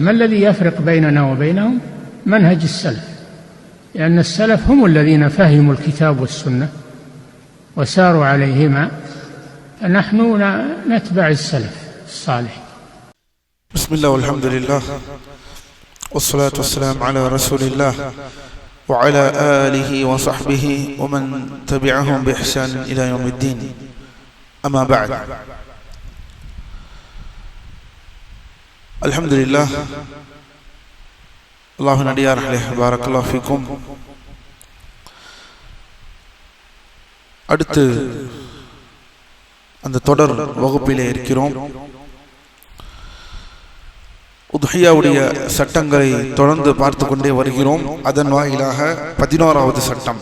ما الذي يفرق بيننا وبينهم؟ منهج السلف، لأن السلف هم الذين فهموا الكتاب والسنة وساروا عليهما، فنحن نتبع السلف الصالح. بسم الله والحمد لله والصلاة والسلام على رسول الله وعلى آله وصحبه ومن تبعهم بإحسان إلى يوم الدين. أما بعد، الحمد لله. الله نديار عليه بارك الله فيكم. அடுத்து அந்த தொடர் வகுப்பிலே இருக்கிறோம். உத்ஹியாவுடைய சட்டங்களை தொடர்ந்து பார்த்து கொண்டே வருகிறோம். அதன் வாயிலாக 11வது சட்டம்,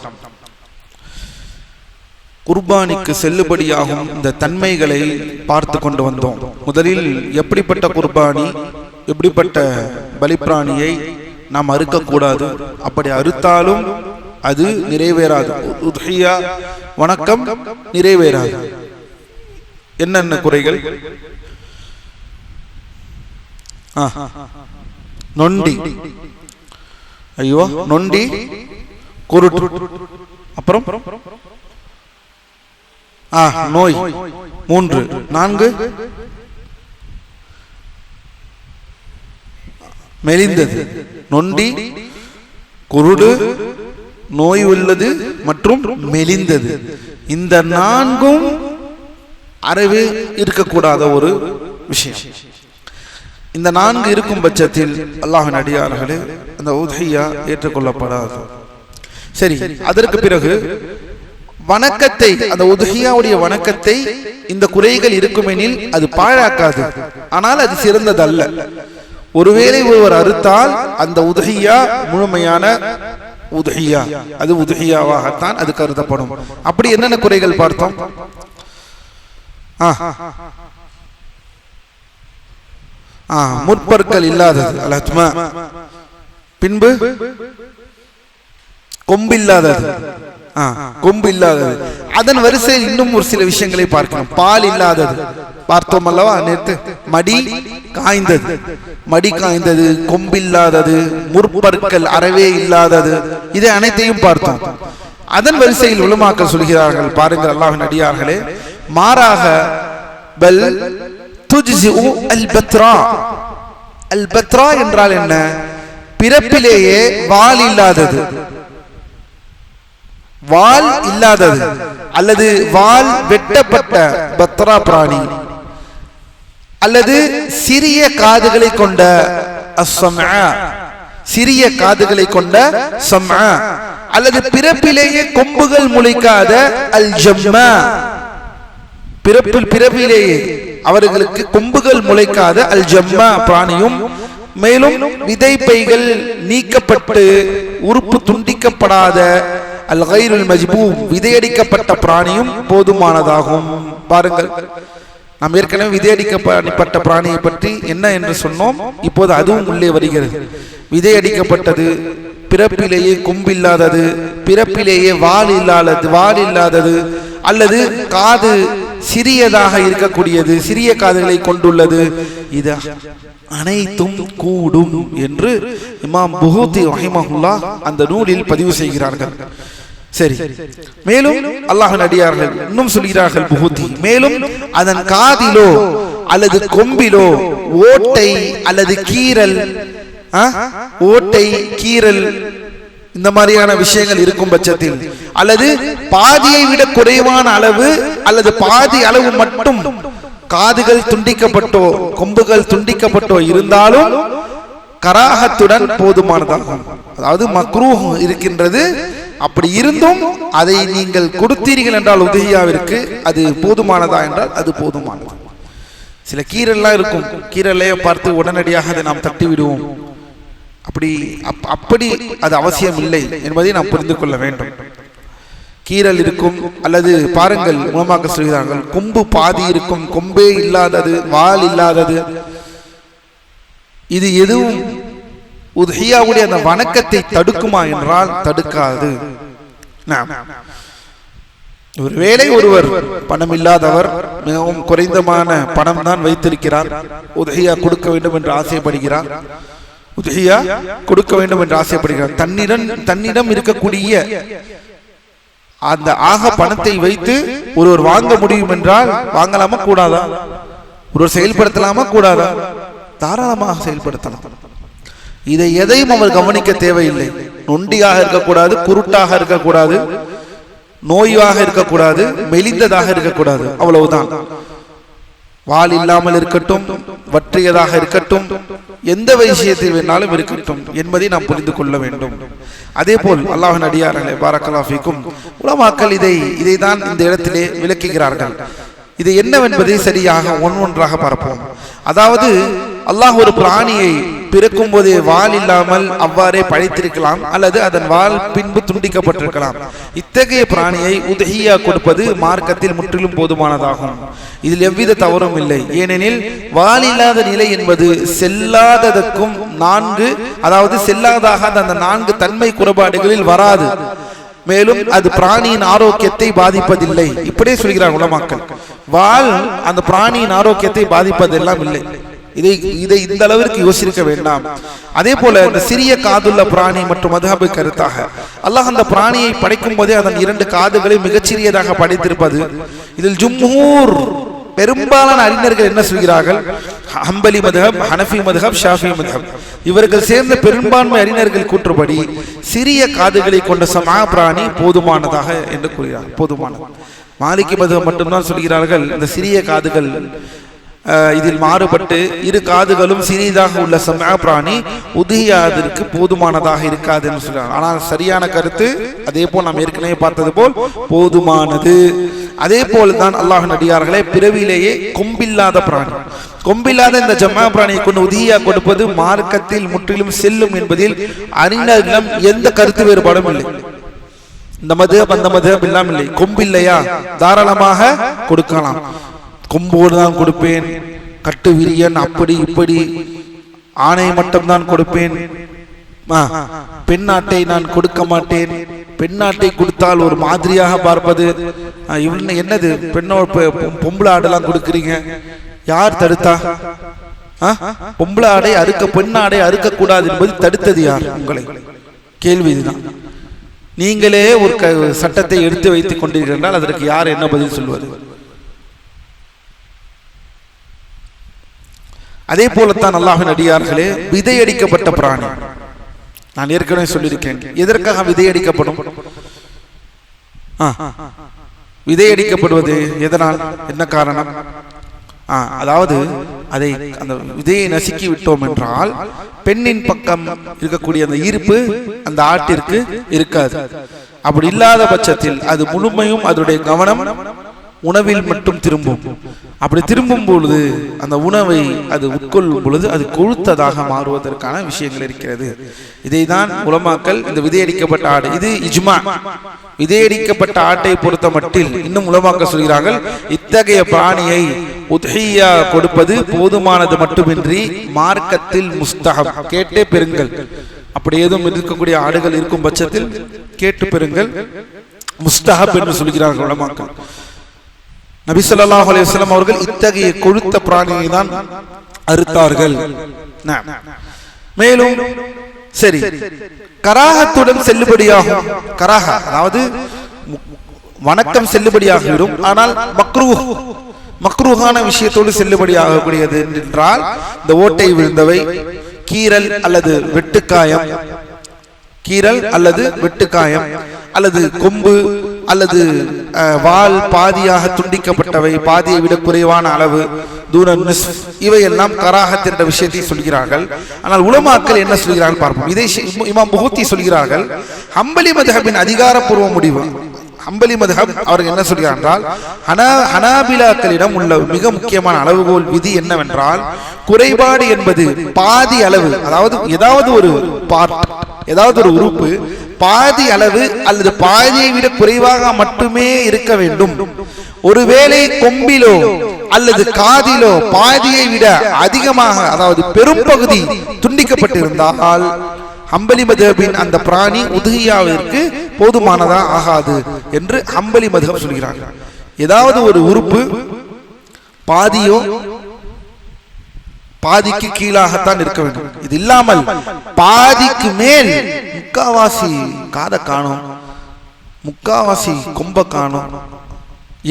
குர்பானிக்கு செல்லுபடியாகும் இந்த தன்மைகளை பார்த்து கொண்டு வந்தோம். முதலில் எப்படிப்பட்ட குர்பானி, எப்படிப்பட்ட பலிப்பிராணியை நாம் அறுக்கக்கூடாது, அப்படி அறுத்தாலும் அது நிறைவேறாது, உத்ஹியா வணக்கம் நிறைவேறாது. என்னென்ன குறைகள்? நொண்டி, ஐயோ நொண்டி, குருட்டு, அப்புறம் நோய் 3, 4 மெலிந்தது. நொண்டி, குருடு, நோய் உள்ளது மற்றும் மெலிந்தது. இந்த 4ம் அறவே இருக்கக்கூடாத ஒரு விஷயம். இந்த 4 இருக்கும் பட்சத்தில் அல்லாஹ்வின் அடியார்களே அந்த உத்ஹியா ஏற்றுக்கொள்ளப்படாது. சரி, அதற்கு பிறகு வணக்கத்தை, அந்த உத்ஹியாவுடைய வணக்கத்தை இந்த குறைகள் இருக்குமெனில் அது பாழாக்காது, ஆனால் அது சிறந்ததல்ல. ஒருவேளை ஒருவர் அறுத்தால் அந்த உத்ஹியா முழுமையான உத்ஹியா, அது உத்ஹியாவாகத்தான் அது கருதப்படும். அப்படி என்னென்ன குறைகள் பார்த்தோம்? முற்பற்கள் இல்லாதது, அலத்மா. பின்பு கொம்பில்லாதது, கொம்பு இல்லாதது. அதன் வரிசையில் இன்னும் ஒரு சில விஷயங்களை பார்க்கணும். பால் இல்லாதது பார்த்தோம் அல்லவா நேற்று. மடி காய்ந்தது, மடி காய்ந்தது, கொம்பில்லாதது, முற்பற்கள் அறவே இல்லாதது, இதை அனைத்தையும் பார்த்தோம். அதன் வரிசையில் உலமாக்கள் சொல்கிறார்கள், பாருங்கள் அல்லாஹ்வின் அடியார்களே, மாறாக பல் துஜ்ஸிஉ அல் பத்ரா. அல் பத்ரா என்றால் என்ன? பிறப்பிலேயே வால் இல்லாதது, வால் இல்லாதது, அல்லது வால் வெட்டப்பட்ட பத்ரா பிராணி, அல்லது சிறிய காதுகளை கொண்ட அஸ்ஸம்ஆ, சிறிய காதுகளை கொண்ட ஸம்ஆ, அல்லது பிறப்பிலேயே கொம்புகள் முளைக்காத அல் ஜம்மா, பிறப்பிலேயே அவர்களுக்கு கொம்புகள் முளைக்காத அல் ஜம்மா பிராணியும், மேலும் விதைப்பைகள் நீக்கப்பட்டு உறுப்பு துண்டிக்கப்படாத அல் கைருல் மஜ்பூம், விதையடிக்கப்பட்ட பிராணியும் போதுமானதாகும். பாருங்கள், நாம் ஏற்கனவே விதையடிக்கப்பட்ட பிராணியை பற்றி என்ன என்று சொன்னோம். இப்போது அதுவும் உள்ளே வருகிறது. விதையடிக்கப்பட்டது, பிறப்பிலேயே கொம்பில்லாதது, பிறப்பிலேயே வால் இல்லாதது, அல்லது காது சிறியதாக இருக்கக்கூடியது, சிறிய காதுகளை கொண்டுள்ளது, இது அனைத்தும் கூடும் என்று இமாம் புஹூதி ரஹிமஹுல்லாஹ் அந்த நூலில் பதிவு செய்கிறார்கள். சரி, மேலும் அல்லாஹ்வின் அடியார்கள் இன்னும் சொல்கிறார்கள் புஹூதி, மேலும் அதன் காதிலோ அல்லது கொம்பிலோ ஓட்டை அல்லது கீறல், ஓட்டை கீறல் இந்த மாதிரியான விஷயங்கள் இருக்கும் பட்சத்தில், அல்லது பாதியை விட குறைவான அளவு அல்லது பாதி அளவு மட்டும் காதுகள் துண்டிக்கப்பட்டோ கொம்புகள் துண்டிக்கப்பட்டோ இருந்தாலும் கராஹத்துடன் போதுமானதாகும். அதாவது மக்ரூஹ் இருக்கின்றது. அப்படி இருந்தும் அதை நீங்கள் கொடுத்தீர்கள் என்றால் உத்ஹியாவிற்கு அது போதுமானதா என்றால் அது போதுமானது. சில கீரல்லாம் இருக்கும், கீரலையை பார்த்து உடனடியாக அதை நாம் தட்டி விடுவோம். அப்படி அது அவசியம் இல்லை என்பதை நாம் புரிந்து கொள்ள வேண்டும். கீரல் இருக்கும், அல்லது பாருங்கள் மூலமாக சொல்கிறார்கள், கொம்பு பாதி இருக்கும், கொம்பே இல்லாதது, வால் இல்லாதது, இது எதுவும் உத்ஹியாவுடைய அந்த வணக்கத்தை தடுக்குமா என்றால் தடுக்காது. ஒருவேளை ஒருவர் பணம் இல்லாதவர், மிகவும் குறைந்தமான பணம் தான் வைத்திருக்கிறார், உதஹியா கொடுக்க வேண்டும் என்று ஆசைப்படுகிறார், உதஹியா கொடுக்க வேண்டும் என்று ஆசைப்படுகிறார். தன்னிடம் இருக்கக்கூடிய அந்த ஆக பணத்தை வைத்து ஒருவர் வாங்க முடியும் என்றால் வாங்கலாமா கூடாதா? ஒருவர் செயல்படுத்தலாமா கூடாதா? தாராளமாக செயல்படுத்தலாம். இதை எதையும் அவர் கவனிக்க தேவையில்லை. நொண்டியாக இருக்கக்கூடாது, குருட்டாக இருக்கக்கூடாது, நோயாக இருக்கக்கூடாது, மெலிந்ததாக இருக்கக்கூடாது, அவ்வளவுதான். வால் இல்லாமல் இருக்கட்டும், வற்றியதாக இருக்கட்டும், எந்த விஷயத்தில் வேணாலும் இருக்கட்டும் என்பதை நாம் புரிந்து கொள்ள வேண்டும். அதே போல் அல்லாஹ்வின் அடியார்களே, பாரக்கல்லாஹு ஃபீக்கும், உலமாக்கள் இதைதான் இந்த இடத்திலே விளக்குகிறார்கள். இது என்னவென்பதை சரியாக ஒன்றொன்றாக பார்ப்போம். அதாவது அல்லாஹ் ஒரு பிராணியை பிறக்கும் போதே வால் இல்லாமல் அவ்வாறே படைத்திருக்கலாம், அல்லது அதன் வால் பின்பு துண்டிக்கப்பட்டிருக்கலாம். இத்தகைய பிராணியை உதஹியா கொடுப்பது மார்க்கத்தில் முற்றிலும் போதுமானதாகும். இதில் எவ்வித தவறும் இல்லை. ஏனெனில் வால் இல்லாத நிலை என்பது செல்லாததற்கும் செல்லாதாக அந்த 4 தன்மை குறைபாடுகளில் வராது. மேலும் அது பிராணியின் ஆரோக்கியத்தை பாதிப்பதில்லை. இப்படியே சொல்கிறார் உலமாக்கள். வால் அந்த பிராணியின் ஆரோக்கியத்தை பாதிப்பதெல்லாம் இல்லை. இதை இந்த அளவிற்கு யோசிக்க வேண்டாம். அதே போல இந்த சிறிய காதுள்ள பிராணி மற்றும் மதுஹபு கருத்தாக அல்லாஹ் அந்த பிராணியை படைக்கும் போதே அதன் 2 காதுகளை மிகச்சிறியதாக படைத்திருப்பது. இதில் ஜும்ஹூர் பெரும்பாலான அறிஞர்கள் என்ன சொல்கிறார்கள்? ஹம்பலி மதுஹப், ஹனஃபி மதுஹப், ஷாஃபி மதுஹப் இவர்கள் சேர்ந்த பெரும்பான்மை அறிஞர்கள் கூற்றுப்படி சிறிய காதுகளை கொண்ட சமா பிராணி போதுமானதாக என்று கூறுகிறார். போதுமானது. மாலிகி மதுஹப் மட்டும்தான் சொல்கிறார்கள் இந்த சிறிய காதுகள் இதில் மாறுபட்டு 2 காதுகளும் சிறிதாக உள்ள சமா பிராணி உதஹியாவிற்கு போதுமானதாக இருக்காது என்று சொல்றாங்க. ஆனால் சரியான கருத்து அதே போல் நாம் ஏற்கனவே பார்த்தது போல் போதுமானது. அதே போல்தான் அல்லாஹ்வின் அடியார்களே, பிறவிலேயே கொம்பில்லாத பிராணி, கொம்பில்லாத இந்த ஜம்மா பிராணியை கொண்டு உதஹியா கொடுப்பது மார்க்கத்தில் முற்றிலும் செல்லும் என்பதில் அறிஞர்களிடம் எந்த கருத்து வேறுபாடும் இல்லை. இந்த மதுஹப் அந்த மதுஹப் இல்லாமல் இல்லை. கொம்பில்லையா தாராளமாக கொடுக்கலாம். கொம்போடு தான் கொடுப்பேன், கட்டு விரியன் அப்படி இப்படி, ஆணை மட்டும்தான் கொடுப்பேன், பெண்ணாட்டை நான் கொடுக்க மாட்டேன், பெண்ணாட்டை கொடுத்தால் ஒரு மாதிரியாக பார்ப்பது, என்னது பொம்பளை ஆடெல்லாம் கொடுக்குறீங்க, யார் தடுத்தா? பொம்பளை ஆடை பெண்ணாடை அறுக்க கூடாது என்பது தடுத்தது யார் உங்களை? கேள்வி இதுதான். நீங்களே ஒரு சட்டத்தை எடுத்து வைத்துக் கொண்டிருக்கிறால் அதற்கு யார் என்ன பதில் சொல்வது? அதே போலத்தான் அல்லாஹ்வின் அடியார்களே, விதையடிக்கப்பட்ட பிராணி, நான் ஏற்கனவே சொல்லியிருக்கேன். எதற்காக விதையடிக்கப்படும்? விதையடிக்கப்படுவது எதனால், என்ன காரணம்? அதாவது அதை அந்த விதையை நசுக்கி விட்டோம் என்றால் பெண்ணின் பக்கம் இருக்கக்கூடிய அந்த ஈர்ப்பு அந்த ஆட்டிற்கு இருக்காது. அப்படி இல்லாத பட்சத்தில் அது முழுமையும் அதனுடைய கவனம் உணவில் மட்டும் திரும்பும். அப்படி திரும்பும் பொழுது அந்த உணவை அது உட்கொள்ளும் பொழுது அது கொழுத்ததாக மாறுவதற்கான விஷயங்கள் இருக்கிறது. இதைதான் உலமாக்கள் இந்த விதையடிக்கப்பட்ட ஆடு, இது இஜ்மா, விதையடிக்கப்பட்ட ஆட்டை பொறுத்த மட்டில் இன்னும் உலமாக்கள் சொல்கிறார்கள், இத்தகைய பிராணியை உத்ஹியா கொடுப்பது போதுமானது மட்டுமின்றி மார்க்கத்தில் முஸ்தஹப். கேட்டே பெறுங்கள். அப்படி ஏதும் இருக்கக்கூடிய ஆடுகள் இருக்கும் பட்சத்தில் கேட்டு பெறுங்கள், முஸ்தஹப் என்று சொல்கிறார்கள் உலமாக்கள். நபி ஸல்லல்லாஹு அலைஹி வஸல்லம் அவர்கள் இத்தகைய கொழுத்த பிராணியை தான் அறுத்தார்கள். மேலும் சரி, கராஹத்துடன் செல்லுபடியாகும். கராஹா அதாவது வணக்கம் செல்லுபடியாகிவிடும், ஆனால் மக்ரூஹான விஷயத்தோடு செல்லுபடியாகக்கூடியது என்றால் இந்த ஓட்டை விழுந்தவை, கீறல் அல்லது வெட்டுக்காயம், அல்லது கொம்பு அல்லது வால் பாதியாக துண்டிக்கப்பட்டவை, பாதியை விட குறைவான அளவு, இவையெல்லாம் கராஹத் என்ற விஷயத்தை சொல்கிறார்கள். ஆனால் உலமாக்கள் என்ன சொல்கிறார்கள் பார்ப்போம். இதை இமாம் புகூத்தி சொல்கிறார்கள். ஹம்பலி மதுஹபின் அதிகாரப்பூர்வ முடிவு, ஹம்பலி மதுஹப் அவர்கள் என்ன சொல்கிறார் என்றால், ஹனாபிலாக்களிடம் உள்ள மிக முக்கியமான அளவுகோல் விதி என்னவென்றால், குறைபாடு என்பது பாதி அளவு, அதாவது ஏதாவது ஒரு பார்ட், ஏதாவது ஒரு உறுப்பு பாதி அளவு அல்லது பாதியை விட குறைவாக மட்டுமே இருக்க வேண்டும். ஒருவேளை கொம்பிலோ அல்லது காதிலோ பாதியை விட அதிகமாக, அதாவது பெரும் பகுதி துண்டிக்கப்பட்டிருந்தால் ஹம்பலி மதுஹபின் அந்த பிராணி உதுஹியாவிற்கு போதுமானதா ஆகாது என்று ஹம்பலி மதுஹப் சொல்கிறாங்க. ஏதாவது ஒரு உறுப்பு பாதியோ பாதிக்கு கீழாகத்தான் இருக்க வேண்டும். இது இல்லாமல் பாதிக்கு மேல் முக்காவாசி காத காணும், முக்காவாசி கொம்ப காணும்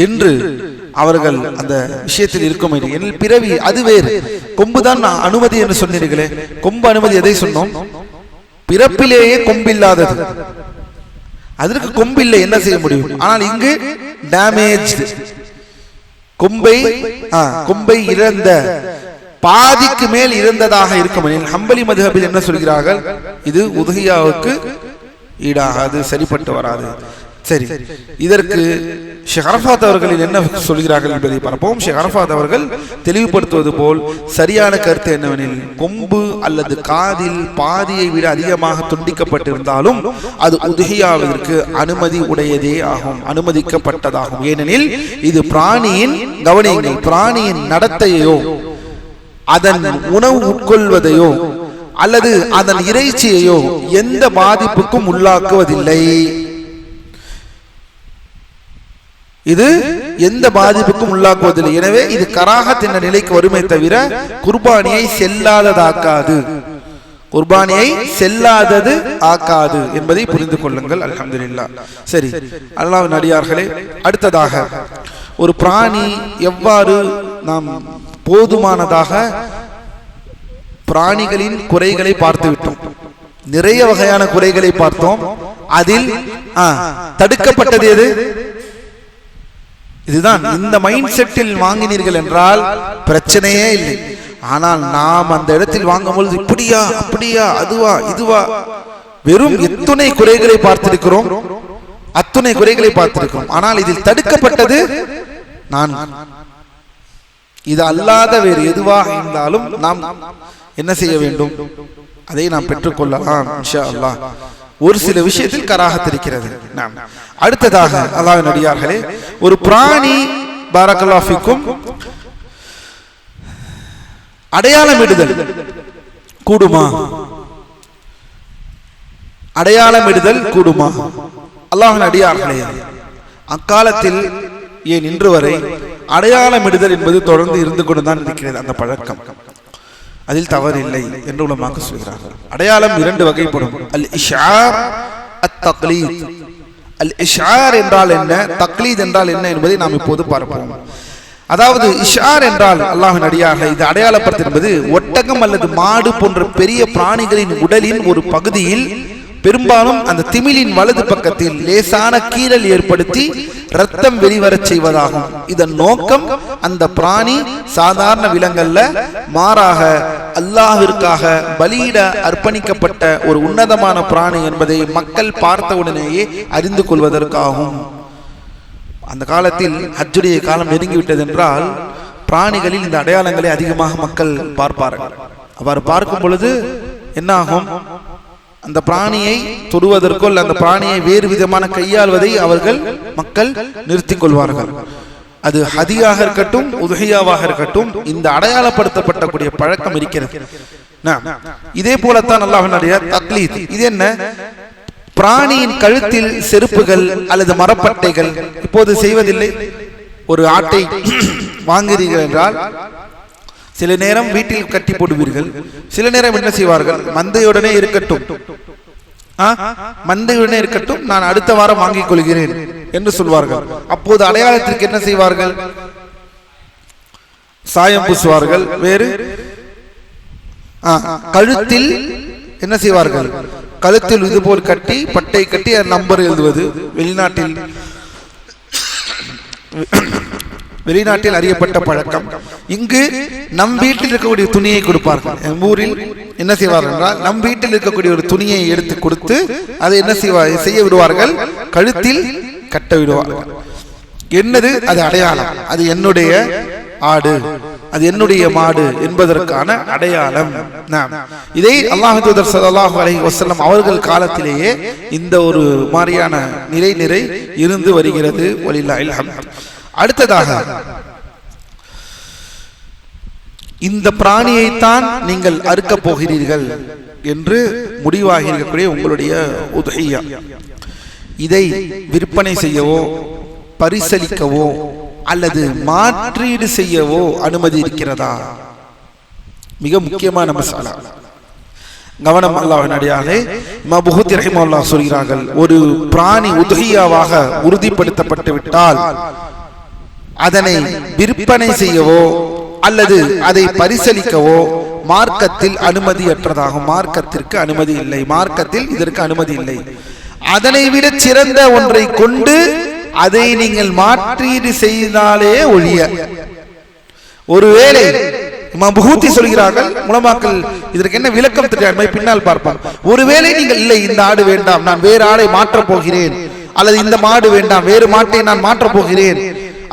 என்று அவர்கள் அந்த விஷயத்தில் இருக்கும். என் பிறவி அது வேறு, கொம்புதான் அனுமதி என்று சொன்னீர்களே, கொம்பு அனுமதி எதை சொன்னோம்? பிறப்பிலேயே கொம்பில்லாதது, அதற்கு கொம்பில்லை, என்ன செய்ய முடியும்? ஆனால் இங்கு டேமேஜ், கொம்பை இழந்த, பாதிக்கு மேல் இறந்ததாக இருக்கும். ஹம்பலி மதுஹபில் என்ன சொல்கிறார்கள்? இது உதுஹியாவுக்கு ஈடாகாது, சரிப்பட்டு வராது. சரி, இதற்கு ஷேக் அரஃபாத் அவர்கள் என்ன சொல்கிறார்கள் என்பதை பார்ப்போம். ஷேக் அரஃபாத் அவர்கள் தெளிவுபடுத்துவது போல் சரியான கருத்து என்னவெனில், கொம்பு அல்லது காதில் பாதியை விட அதிகமாக துண்டிக்கப்பட்டிருந்தாலும் அது உதுஹியாவிற்கு அனுமதி உடையதே ஆகும், அனுமதிக்கப்பட்டதாகும். ஏனெனில் இது பிராணியின், கவனியுங்கள், பிராணியின் நடத்தையோ அதன் உணவு உட்கொள்வதையோ அல்லது அதன் இறைச்சியையோ எந்த பாதிப்புக்கும் உள்ளாக்குவதில்லை. இது எந்த பாதிப்புக்கும் உள்ளாக்குவதில்லை. எனவே இது கராஹத் என்ற நிலைக்கு வருமே தவிர குர்பானியை செல்லாததாக்காது, குர்பானியை செல்லாதது ஆக்காது என்பதை புரிந்து கொள்ளுங்கள். அல்ஹம்துலில்லாஹ். சரி, அல்லாஹ்வின் அடியார்களே, அடுத்ததாக ஒரு பிராணி எவ்வாறு நாம் போதுமானதாக பிராணிகளின் குறைகளை பார்த்து விட்டோம். நிறைய வகையான குறைகளை பார்த்தோம். அதில் தடுக்கப்பட்டது எது? இதுதான். இந்த மைண்ட் செட்டில் வாங்கினீர்கள் என்றால் பிரச்சனையே இல்லை. ஆனால் நாம் அந்த இடத்தில் வாங்கும்போது இப்படியா அப்படியா அதுவா இதுவா, வெறும் எத்துணை குறைகளை பார்த்திருக்கிறோம், அத்துணை குறைகளை பார்த்திருக்கிறோம். ஆனால் இதில் தடுக்கப்பட்டது நான், இது அல்லாத வேறு எதுவாக இருந்தாலும் நாம் என்ன செய்ய வேண்டும்? அதை நாம் பெற்றுக்கொள்ளலாம் இன்ஷா அல்லாஹ். ஒரு சில விஷயத்தில் கராஹத் இருக்கிறது. அடுத்ததாக அல்லாஹ்வின் அடியார்களே, ஒரு பிராணி பாரக்கல்லாஹு ஃபீக்கும் அடையாளமிடுதல் கூடுமா? அடையாளமிடுதல் கூடுமா? அல்லாஹ்வின் அடியார்களே, அக்காலத்தில் ஏன் இன்று வரை அடையாளமிடுதல் என்பது தொடர்ந்து இருந்து கொண்டுதான் இருக்கிறது. அந்த பழக்கம், அதில் தவறு இல்லை என்று உலமாக்கள் சொல்கிறார்கள். அடையாளம் இரண்டு வகைப்படும். அல் இஷ்ஆர், அத் தக்லீத். அல் இஷ்ஆர் என்றால் என்ன, தக்லீத் என்றால் என்ன என்பதை நாம் இப்போது பார்ப்போம். அதாவது இஷ்ஆர் என்றால், அல்லாஹ்வின் அடியார்களே, இது அடையாளப்படுத்தும் என்பது ஒட்டகம் அல்லது மாடு போன்ற பெரிய பிராணிகளின் உடலின் ஒரு பகுதியில், பெரும்பாலும் அந்த திமிலின் வலது பக்கத்தில் லேசான கீறல் ஏற்படுத்தி ரத்தம் வெளிவரச் செய்வதாகும். இதன் நோக்கம் அந்த பிராணி சாதாரண விலங்கல்ல, மாறாக அல்லாஹ்விற்காக பலியிட அர்ப்பணிக்கப்பட்ட ஒரு உன்னதமான பிராணி என்பதை மக்கள் பார்த்தவுடனேயே அறிந்து கொள்வதற்காகும். அந்த காலத்தில் ஹஜ்ஜுடைய காலம் நெருங்கிவிட்டது என்றால் பிராணிகளில் இந்த அடையாளங்களை அதிகமாக மக்கள் பார்ப்பார்கள். அவ்வாறு பார்க்கும் பொழுது என்ன ஆகும்? அந்த பிராணியை தொடுவதற்கோ அந்த பிராணியை வேறு விதமான கையாள்வதை அவர்கள் மக்கள் நிறுத்திக் கொள்வார்கள். அது ஹதியாக இருக்கட்டும், உதுஹியாவாக இருக்கட்டும், இந்த அடையாளப்படுத்தப்படக்கூடிய பழக்கம் இருக்கிறது. இதே போலத்தான் அல்லாஹ்வுடைய தக்லீத். இது என்ன? பிராணியின் கழுத்தில் செருப்புகள் அல்லது மரப்பட்டைகள் இப்போது செய்வதில்லை. ஒரு ஆட்டை வாங்குகிறீர்கள் என்றால் சில நேரம் வீட்டில் கட்டி போடுவீர்கள், சில நேரம் என்ன செய்வார்கள்? மந்தையுடனே இருக்கட்டும், மந்தையுடனே இருக்கட்டும், நான் அடுத்த வாரம் வாங்கிக் கொள்கிறேன் என்று சொல்வார்கள். அப்போது அடையாளத்திற்கு என்ன செய்வார்கள்? சாயம் பூசுவார்கள். வேறு கழுத்தில் என்ன செய்வார்கள்? கழுத்தில் இதுபோல் கட்டி பட்டை கட்டி நம்பர் எழுதுவது. வெளிநாட்டில் அறியப்பட்ட பழக்கம். இங்கு நம் வீட்டில் இருக்கக்கூடிய துணியை கொடுப்பார்கள். ஊரில் என்ன செய்வார்கள் என்றால், நம் வீட்டில் இருக்கக்கூடிய ஒரு துணியை எடுத்து கொடுத்து அதை என்ன செய்ய விடுவார்கள்? கழுத்தில் கட்ட விடுவார்கள். என்னது அது? அடையாளம். அது என்னுடைய ஆடு, அது என்னுடைய மாடு என்பதற்கான அடையாளம். இதை அல்லாஹ் தூதர் ஸல்லல்லாஹு அலைஹி வஸல்லம் அவர்கள் காலத்திலேயே இந்த ஒரு மாதிரியான நிறை இருந்து வருகிறது. வலில்லாஹில் ஹம்த். அடுத்ததாக, இந்த பிராணியைத்தான் நீங்கள் அறுக்கப் போகிறீர்கள் என்று முடிவாகி இருக்கக்கூடிய உங்களுடைய உதுஹியா, இதை விற்பனை செய்யவோ பரிசளிக்கவோ அல்லது மாற்றீடு செய்யவோ அனுமதி இருக்கிறதா? மிக முக்கியமான மசாலா. கவனம். அல்லாஹ்வின் அடியார்களே, இமாம் புஹூரி ரஹிமஹுல்லாஹ் சொல்கிறார்கள், ஒரு பிராணி உதுஹியாவாக உறுதிப்படுத்தப்பட்டு விட்டால் அதனை விற்பனை செய்யவோ அல்லது அதை பரிசளிக்கவோ மார்க்கத்தில் அனுமதியற்றதாகும். மார்க்கத்திற்கு அனுமதி இல்லை, மார்க்கத்தில் இதற்கு அனுமதி இல்லை. அதனை விட சிறந்த ஒன்றை கொண்டு அதை நீங்கள் மாற்றீடு செய்தாலே ஒழிய, ஒருவேளை இமாம் புஹூரி சொல்கிறார்கள், உலமாக்கள் இதற்கு என்ன விளக்கம் தெரியாமல் பின்னால் பார்ப்போம். ஒருவேளை நீங்கள் இல்லை, இந்த ஆடு வேண்டாம், நான் வேறு ஆடை மாற்றப் போகிறேன், அல்லது இந்த மாடு வேண்டாம், வேறு மாட்டை நான் மாற்றப் போகிறேன்,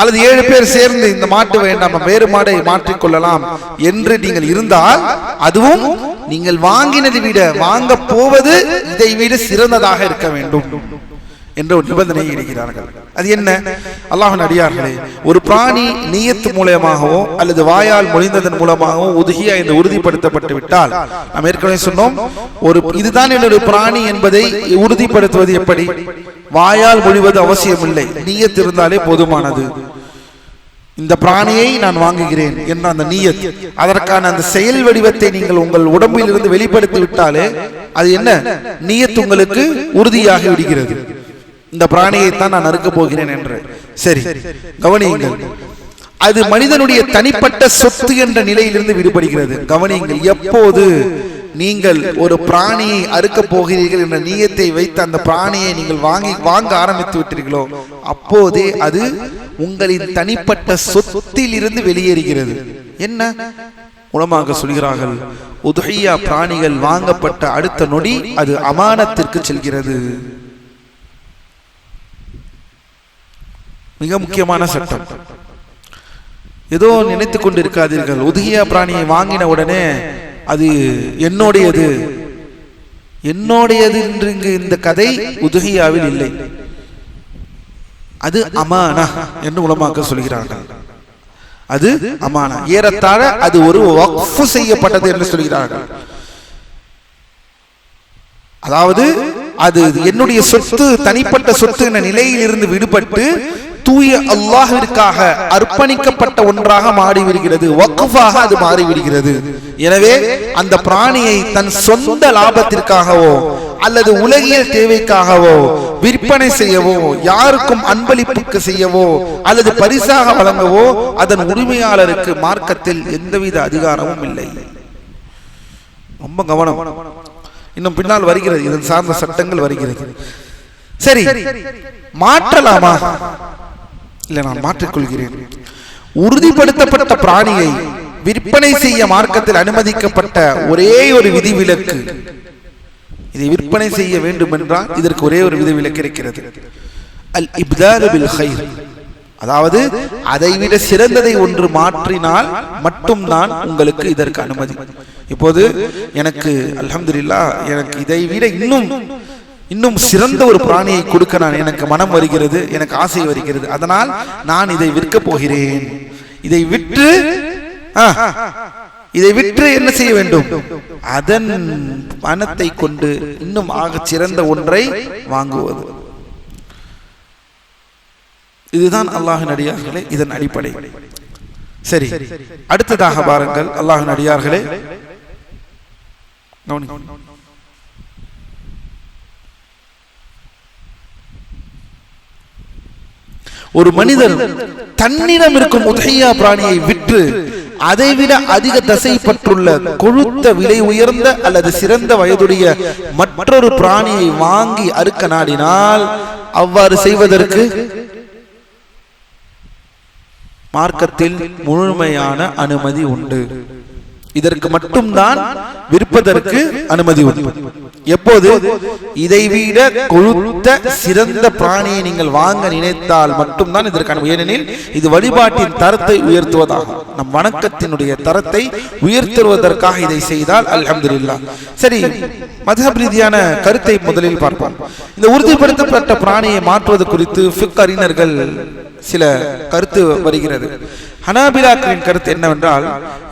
அல்லது 7 பேர் சேர்ந்து இந்த மாட்டு வேண்டாம், வேறு மாடை மாற்றிக்கொள்ளலாம் என்று நீங்கள் இருந்தால், அதுவும் நீங்கள் வாங்கினதை விட வாங்க போவது இதை விட சிறந்ததாக இருக்க வேண்டும் என்ற ஒரு நிபந்தனை இடுகிறார்கள். அது என்ன? அல்லாஹ்வின் அடியார்களே, ஒரு பிராணி நியத்து மூலமாகவோ அல்லது வாயால் மொழிந்ததன் மூலமாகவோ உதுஹியா என்று உறுதிப்படுத்தப்பட்டு விட்டால், நாம் ஏற்கனவே சொன்னோம், இதுதான் என்னுடைய பிராணி என்பதை உறுதிப்படுத்துவது எப்படி? வாயால் மொழிவது அவசியம் இல்லை, நியத் இருந்தாலே போதுமானது. இந்த பிராணியை நான் வாங்குகிறேன் என்ற அந்த நியத், அதற்கான அந்த செயல் வடிவத்தை நீங்கள் உங்கள் உடம்பில் இருந்து வெளிப்படுத்தி விட்டாலே அது என்ன? நியத் உங்களுக்கு உறுதியாகி விடுகிறது, இந்த பிராணியை தான் நான் அறுக்க போகிறேன் என்று. சரி, கவனியுங்கள், அது மனிதனுடைய தனிப்பட்ட சொத்து என்ற நிலையிலிருந்து விடுபடுகிறது. கவனியுங்கள், எப்போது நீங்கள் ஒரு பிராணியை அறுக்க போகிறீர்கள் என்ற நியத்தை வைத்து அந்த பிராணியை நீங்கள் வாங்க ஆரம்பித்து விட்டீர்களோ அப்போதே அது உங்களின் தனிப்பட்ட சொத்தில் இருந்து வெளியேறுகிறது. என்ன உலமாக்கள் சொல்கிறார்கள், உதுஹியா பிராணிகள் வாங்கப்பட்ட அடுத்த நொடி அது அமானத்திற்கு செல்கிறது. மிக முக்கியமான சட்டம். ஏதோ நினைத்துக் கொண்டிருக்காதீர்கள், உதுஹியா பிராணியை வாங்கின உடனே அது என்னுடையது என்று இந்த கதை உதுஹியாவில் இல்லை. அது அமானா என்று உலமாக்கள் சொல்கிறார்கள். அது அமானா, ஏறத்தாழ அது ஒரு வக்ஃப் செய்யப்பட்டது என்று சொல்கிறார்கள். அதாவது அது என்னுடைய சொத்து, தனிப்பட்ட சொத்து என்ற நிலையில் இருந்து விடுபட்டு தூய அல்லாஹ்விற்காக அர்ப்பணிக்கப்பட்ட ஒன்றாக மாறிவிடுகிறது, வக்ஃபாக அது மாறிவிடுகிறது. எனவே அந்த பிராணியை தன் சொந்த லாபத்திற்காகவோ அல்லது உலகியல் தேவைக்காகவோ விற்பனை செய்யவோ, யாருக்கும் அன்பளிப்புக்கு செய்யவோ அல்லது பரிசாக வழங்கவோ அதன் உரிமையாளருக்கு மார்க்கத்தில் எந்தவித அதிகாரமும் இல்லை. ரொம்ப கவனம். இன்னும் பின்னால் வருகிறது, இதன் சார்ந்த சட்டங்கள் வருகிறது. சரி, மாற்றலாமா? இல்லை, நான் மாற்றிக்கொள்கிறேன். உறுதிப்படுத்தப்பட்ட பிராணியை விற்பனை செய்ய மார்க்கத்தில் அனுமதிக்கப்பட்ட ஒரே ஒரு விதிவிலக்கு, இதை விற்பனை செய்ய வேண்டும் என்றால் இதற்கு ஒரே ஒரு விதிவிலக்கு இருக்கிறது. அல் இப்தாலு பில் கைர், அதாவது அதைவிட சிறந்ததை ஒன்று மாற்றினால் மட்டும்தான் உங்களுக்கு இதற்கு அனுமதி. இப்போது எனக்கு அல்ஹம்துலில்லாஹ், எனக்கு இதை விட இன்னும் சிறந்த ஒரு பிராணியை கொடுக்க எனக்கு மனம் வருகிறது, எனக்கு ஆசை வருகிறது, அதனால் நான் இதை விற்க போகிறேன். இதை விற்று என்ன செய்ய வேண்டும்? அதன் பணத்தை கொண்டு இன்னும் ஆக சிறந்த ஒன்றை வாங்குவது. இதுதான் அல்லாஹ்வின் அடியார்களே இதன் அடிப்படை. சரி, அடுத்ததாக பாருங்கள், அல்லாஹ்வின் அடியார்களே, ஒரு மனிதர் தன்னிடம் இருக்கும் உதுஹியா பிராணியை விற்று அதைவிட அதிக தசை பற்றுள்ள கொழுத்த விலை உயர்ந்த அல்லது சிறந்த வயதுடைய மற்றொரு பிராணியை வாங்கி அறுக்க நாடினால் அவ்வாறு செய்வதற்கு மார்க்கத்தில் முழுமையான அனுமதி உண்டு. இதற்கு மட்டும்தான் விற்பதற்கு அனுமதி உண்டு. எப்போது? இதைவிட கொழுத்த சிறந்த பிராணியை நீங்கள் வாங்க நினைத்தால் மட்டும்தான் இதற்கு அனுமதி. ஏனெனில் இது வழிபாட்டின் தரத்தை உயர்த்துவதாகும், நம் வணக்கத்தினுடைய தரத்தை உயர்த்துவதற்காக இதை செய்தால் அல்ஹம்துலில்லாஹ். சரி, மத்ஹப் ரீதியான கருத்தை முதலில் பார்ப்போம். இந்த உறுதிப்படுத்தப்பட்ட பிராணியை மாற்றுவது குறித்து ஃபிக்ஹ் அறிஞர்கள் சில கருத்து வருகிறது. ஹனாபிலாக்களின் கருத்து என்னவென்றால்,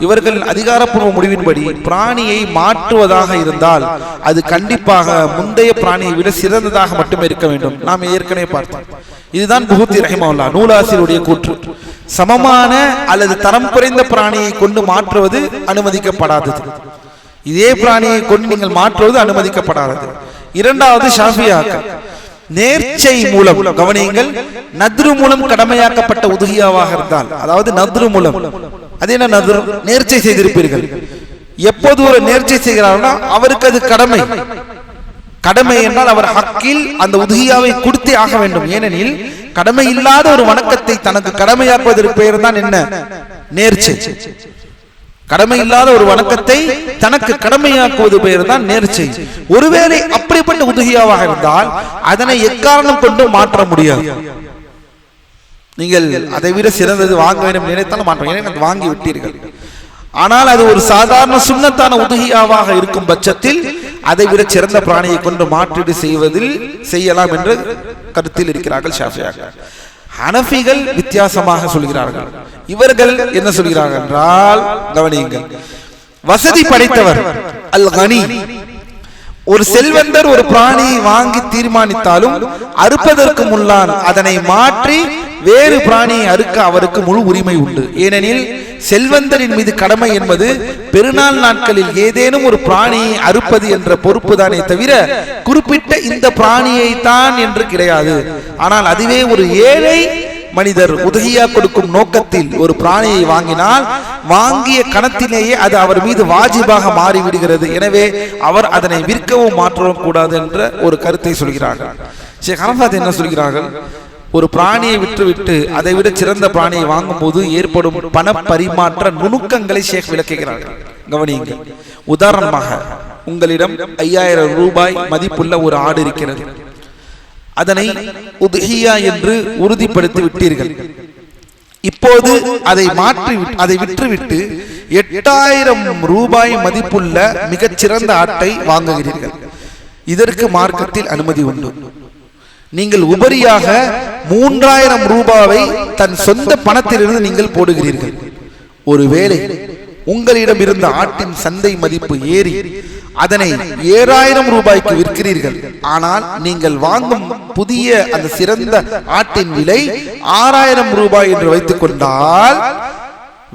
இவர்களின் அதிகாரப்பூர்வ முடிவின்படி பிராணியை மாற்றுவதாக இருந்தால் அது கண்டிப்பாக முந்தைய பிராணியை விட சிறந்ததாக மட்டுமே இருக்க வேண்டும். நாம் ஏற்கனவே பார்த்தோம். இதுதான் புகுத்தி ரஹிமஹுல்லாஹ் நூலாசிரியருடைய கூற்று. சமமான அல்லது தரம் குறைந்த பிராணியை கொண்டு மாற்றுவது அனுமதிக்கப்படாதது. இதே பிராணியை கொண்டு நீங்கள் மாற்றுவது அனுமதிக்கப்படாதது. இரண்டாவது ஷாஃபியாக்கள் நேர்ச்சை மூலம், கவனியுங்கள், நத்ரு மூலம் கடமையாக்கப்பட்ட உதுகியாவாக இருந்தால், அதாவது நத்ரு மூலம், அது என்ன நத்ரு? நேர்ச்சை செய்திருப்பீர்கள். எப்போது ஒரு நேர்ச்சை செய்கிறார்களோ அவருக்கு அது கடமை. கடமை என்றால் அவர் ஹக்கில் அந்த உதுகியாவை கொடுத்தே ஆக வேண்டும். ஏனெனில் கடமை இல்லாத ஒரு வணக்கத்தை தனக்கு கடமையாக்குவதற்கு பெயர் தான் என்ன? நேர்ச்சை. கடமை இல்லாத ஒரு வணக்கத்தை தனக்கு கடமையாக்குவது பெயர் தான் நேர்ச்சை. ஒருவேளை அப்படிப்பட்ட உதுகியாவாக இருந்தால் அதனை எக்காரணம் கொண்டு மாற்ற முடியாது. நீங்கள் அதை விட சிறந்தது வாங்க வேண்டும் நினைத்தாலும் மாற்ற வாங்கி விட்டீர்கள். ஆனால் அது ஒரு சாதாரண சுன்னத்தான உதுகியாவாக இருக்கும் பட்சத்தில் அதை விட சிறந்த பிராணியை கொண்டு மாற்றீடு செய்யலாம் என்று கருத்தில் இருக்கிறார்கள் ஷாஃபியாக்கள். ஹனஃபிகள் வித்தியாசமாக சொல்கிறார்கள். இவர்கள் என்ன சொல்கிறார்கள் என்றால், கவனியுங்கள், வசதி படைத்தவர் அல் கனி, ஒரு செல்வந்தர் ஒரு பிராணியை வாங்கி தீர்மானித்தாலும் அறுப்பதற்கு முன்னால் அதனை மாற்றி வேறு பிராணியை அறுக்க அவருக்கு முழு உரிமை உண்டு. ஏனெனில் செல்வந்தரின் மீது கடமை என்பது பெருநாள் நாட்களில் ஏதேனும் ஒரு பிராணியை அறுப்பது என்ற பொறுப்பு தானே தவிர குறிப்பிட்ட இந்த பிராணியை தான் என்று கிடையாது. ஆனால் அதுவே ஒரு ஏழை மனிதர் உதகியா கொடுக்கும் நோக்கத்தில் ஒரு பிராணியை வாங்கினால் வாங்கிய கணத்திலேயே அது அவர் மீது வாஜிபாக மாறிவிடுகிறது. எனவே அவர் அதனை விற்கவும் மாற்றவும் கூடாது என்ற ஒரு கருத்தை சொல்கிறார்கள். ஷேக் அரஃபாத் என்ன சொல்கிறார்கள்? ஒரு பிராணியை விற்றுவிட்டு அதை விட சிறந்த பிராணியை வாங்கும் போது ஏற்படும் பண பரிமாற்ற நுணுக்கங்களை ஷேக் விளக்குகிறார்கள். கவனியுங்கள். உதாரணமாக, உங்களிடம் 5000 ரூபாய் மதிப்புள்ள ஒரு ஆடு இருக்கிறது. அதனை உத்ஹியா என்று உறுதிப்படுத்தி விட்டீர்கள். இப்போது அதை விற்றுவிட்டு 8000 ரூபாய் மதிப்புள்ள மிகச்சிறந்த ஆட்டை வாங்குகிறீர்கள். இதற்கு மார்க்கத்தில் அனுமதி உண்டு. நீங்கள் உபரியாக 3000 ரூபாவை தன் சொந்த பணத்திலிருந்து நீங்கள் போடுகிறீர்கள். ஒருவேளை உங்களிடம் இருந்த ஆட்டின் சந்தை மதிப்பு ஏறி அதனை 7000 ரூபாய்க்கு விற்கிறீர்கள். ஆனால் நீங்கள் வாங்கும் புதிய அந்த சிறந்த ஆட்டின் விலை 6000 ரூபாய் என்று வைத்துக் கொண்டால்,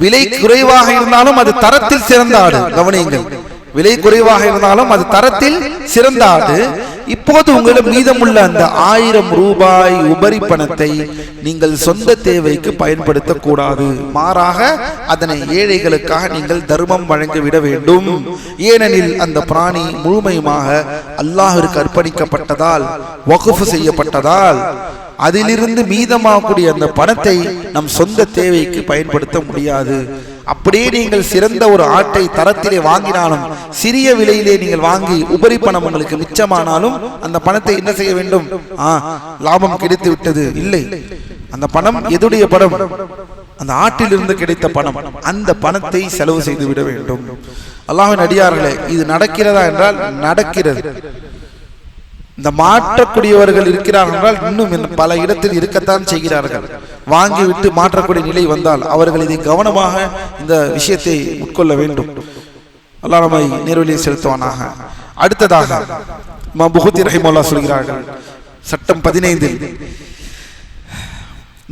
விலை குறைவாக இருந்தாலும் அது தரத்தில் சிறந்த ஆடு. கவனியுங்கள், விலை குறைவாக இருந்தாலும் அது தரத்தில் சிறந்த ஆடு. இப்போது உங்களிடம் மீதமுள்ள அந்த 1000 ரூபாய் உபரி பணத்தை நீங்கள் சொந்த தேவைக்கு பயன்படுத்தக்கூடாது. மாறாக அதனை ஏழைகளுக்காக நீங்கள் தர்மம் வழங்கிவிட வேண்டும். ஏனெனில் அந்த பிராணி முழுமையுமாக அல்லாஹ்விற்கு அர்ப்பணிக்கப்பட்டதால், வக்ஃப் செய்யப்பட்டதால் அதிலிருந்து மீதமாகக்கூடிய அந்த பணத்தை நம் சொந்த தேவைக்கு பயன்படுத்த முடியாது. அப்படியே நீங்கள் சிறந்த ஒரு ஆட்டை தரத்திலே வாங்கினாலும், சிறிய விலையிலே நீங்கள் வாங்கி உபரி பணம் உங்களுக்கு மிச்சமானாலும் அந்த பணத்தை என்ன செய்ய வேண்டும்? லாபம் கிடைத்து விட்டது இல்லை, அந்த பணம் எதுடைய பணம்? அந்த ஆட்டிலிருந்து கிடைத்த பணம். அந்த பணத்தை செலவு செய்து விட வேண்டும். அல்லாஹ்வின் அடியார்களே, இது நடக்கிறதா என்றால் நடக்கிறது. இந்த மாற்றக்கூடியவர்கள் இருக்கிறார்கள் என்றால் இன்னும் பல இடத்தில் இருக்கத்தான் செய்கிறார்கள். வாங்கிவிட்டு மாற்றக்கூடிய நிலை வந்தால் அவர்கள் இதை கவனமாக இந்த விஷயத்தை உட்கொள்ள வேண்டும். அல்லாஹ் நம்மை நேர்வழியை செலுத்துவானாக. அடுத்ததாக இமாம் புகுத்தி ரஹிமஹுல்லாஹ் சொல்கிறார்கள், சட்டம் 15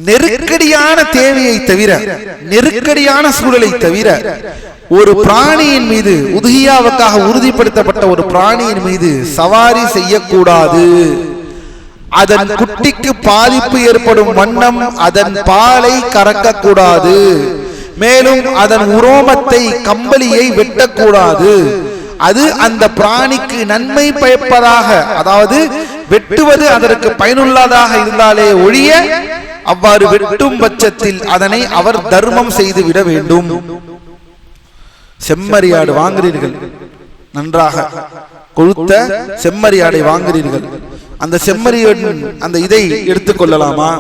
நெருக்கடியான தேவையை தவிர, நெருக்கடியான சூழலை தவிர ஒரு பிராணியின் மீது, உதுஹியாவுக்காக உறுதிப்படுத்தப்பட்ட ஒரு பிராணியின் மீது சவாரி செய்யக்கூடாது. அதன் குட்டிக்கு பாதிப்பு ஏற்படும் வண்ணம் அதன் பாலை கறக்கக்கூடாது. மேலும் அதன் உரோமத்தை, கம்பளியை வெட்டக்கூடாது. அது அந்த பிராணிக்கு நன்மை பயப்பதாக, அதாவது வெட்டுவது அதற்கு பயனுள்ளதாக இருந்தாலே ஒழிய அவ்வாறு வெட்டும் பட்சத்தில் அதனை அவர் தர்மம் செய்து விட வேண்டும். செம்மறியாடு வாங்குறீர்கள், நன்றாக கொழுத்த செம்மறியாடை வாங்குறீர்கள். அந்த செம்மறியாடின் அந்த இதை எடுத்துக்கொள்ளலாமா?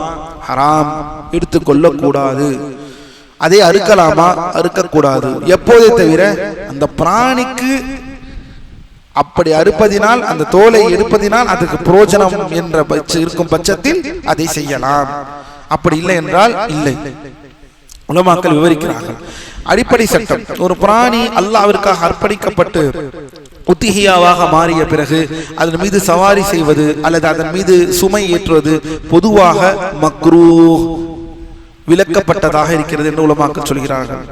ஹராம், எடுத்துக்கொள்ள கூடாது. அதை அறுக்கலாமா? அறுக்கக்கூடாது. எப்போதே தவிர அந்த பிராணிக்கு அப்படி அறுப்பதினால், அந்த தோலை எடுப்பதினால் அதுக்கு புரோஜனம் என்ற இருக்கும் பட்சத்தில் அதை செய்யலாம். அப்படி இல்லை என்றால் இல்லை. உலமாக்கள் விவரிக்கிறார்கள். அடிப்படை சட்டம், ஒரு பிராணி அல்லாஹ்விற்காக அர்ப்பணிக்கப்பட்டு உத்திஹியாவாக மாறிய பிறகு அதன் மீது சவாரி செய்வது அல்லது அதன் மீது சுமை ஏற்றுவது பொதுவாக மக்ரூஹ், விலக்கப்பட்டதாக இருக்கிறது என்று உலமாக்கள் சொல்கிறார்கள்.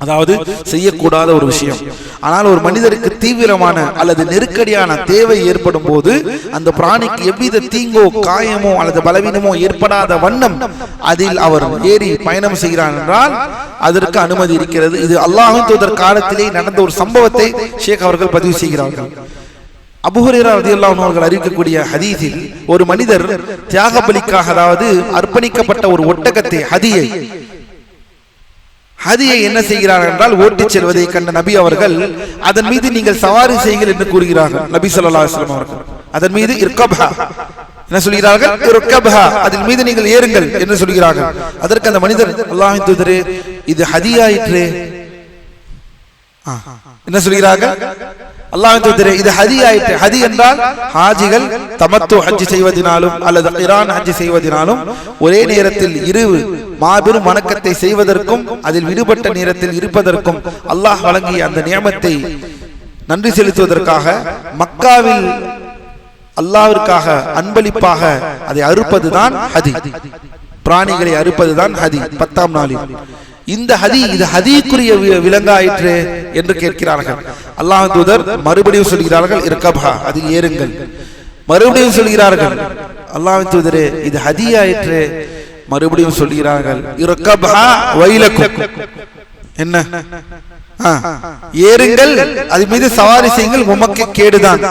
அதாவது செய்யக்கூடாத ஒரு விஷயம். ஆனால் ஒரு மனிதருக்கு தீவிரமான அல்லது நெருக்கடியான தேவை ஏற்படும் போது அந்த பிராணிக்கு எவ்வித தீங்கோ காயமோ அல்லது பலவீனமோ ஏற்படாத வண்ணம் அதில் அவர் ஏறி பயணம் செய்கிறார் என்றால் அதற்கு அனுமதி இருக்கிறது. இது அல்லாஹ்வின் தூதர் காலத்திலே நடந்த ஒரு சம்பவத்தை ஷேக் அவர்கள் பதிவு செய்கிறார்கள். அபூ ஹுரைரா ரலியல்லாஹு அன்ஹு அவர்கள் அறிவிக்கக்கூடிய ஹதீஸில் ஒரு மனிதர் தியாக பலிக்காக, அதாவது அர்ப்பணிக்கப்பட்ட ஒரு ஒட்டகத்தை ஹதியை என்ன செய்கிறார்கள் என்றால் ஓட்டிச் செல்வதை கண்ட நபி அவர்கள் அதன் மீது நீங்கள் சவாரி செய்யுங்கள் என்று கூறுகிறார்கள். நபி ஸல்லல்லாஹு அலைஹி வஸல்லம் அவர்கள் அதன் மீது இர்கப்ஹா என்ன சொல்கிறார்கள்? இர்கப்ஹா, அதன் மீது நீங்கள் ஏறுங்கள் என்று சொல்கிறார்கள். அதற்கு அந்த மனிதர், அல்லாஹ்வின் தூதரே, இது ஹதியாயிற்றே. என்ன சொல்கிறார்கள்? அல்லாஹ்வின் தூதரே, இது ஹதி ஆயிற்று. ஹதி என்றால் ஹாஜிகள் தமத்து ஹஜ் செய்வதனாலும் அல்லது கிரான் ஹஜ் செய்வதனாலும் ஒரே நேரத்தில் இரு மாபெரும் வணக்கத்தை செய்வதற்கும் அதில் விடுபட்ட நேரத்தில் இருப்பதற்கும் அல்லாஹ் வழங்கிய அந்த நியமத்தை நன்றி செலுத்துவதற்காக மக்காவில் அல்லாஹ்விற்காக அன்பளிப்பாக அதை அறுப்பதுதான் ஹதி. பிராணிகளை அறுப்பதுதான் ஹதி 10ஆம் நாளில். இந்த ஹதி, இது ஹதிக்குரிய விலங்காயிற்று என்று கேட்கிறார்கள். அல்லாஹ்வின் தூதர் மறுபடியும் சொல்கிறார்கள், இர்கப்ஹா, அதில் ஏறுங்கள். மறுபடியும் சொல்கிறார்கள், அல்லாஹ்வின் தூதரே, இது ஹதியாயிற்று. மறுபடியும் சொல்கிறார்கள், இர்கப்ஹா வைலக்கும், என்ன ஏறுங்கள், அது மீது சவாரி செய்யுங்கள், உமக்கு கேடுதான்.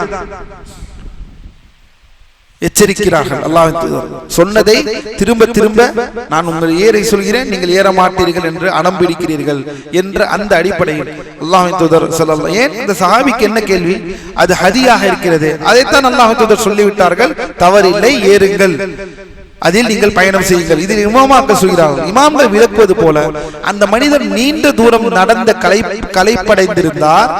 எச்சரிக்கிறார்கள். அல்லாஹ்வின் தூதர் சொன்னதை திரும்ப திரும்ப நான் உங்கள் ஏறை சொல்கிறேன், நீங்கள் ஏற மாட்டீர்கள் என்று அடம்பிடிக்கிறீர்கள் என்ற அந்த அடிப்படையில் அல்லாஹ்வின் தூதர் ஸல்லல்லாஹு, ஏன் இந்த சஹாபிக்கு என்ன கேள்வி? அது ஹதியாக இருக்கிறது, அதைத்தான் அல்லாஹ்வின் தூதர் சொல்லிவிட்டார்கள். தவறில்லை, ஏறுங்கள், அதில் நீங்கள் பயணம் செய்யுங்கள். இதில் இமாமாக்கள் சொல்கிறார்கள், இமாம்கள் விளக்குவது போல அந்த மனிதன் நீண்ட தூரம் நடந்த களைப்படைந்திருந்தார்.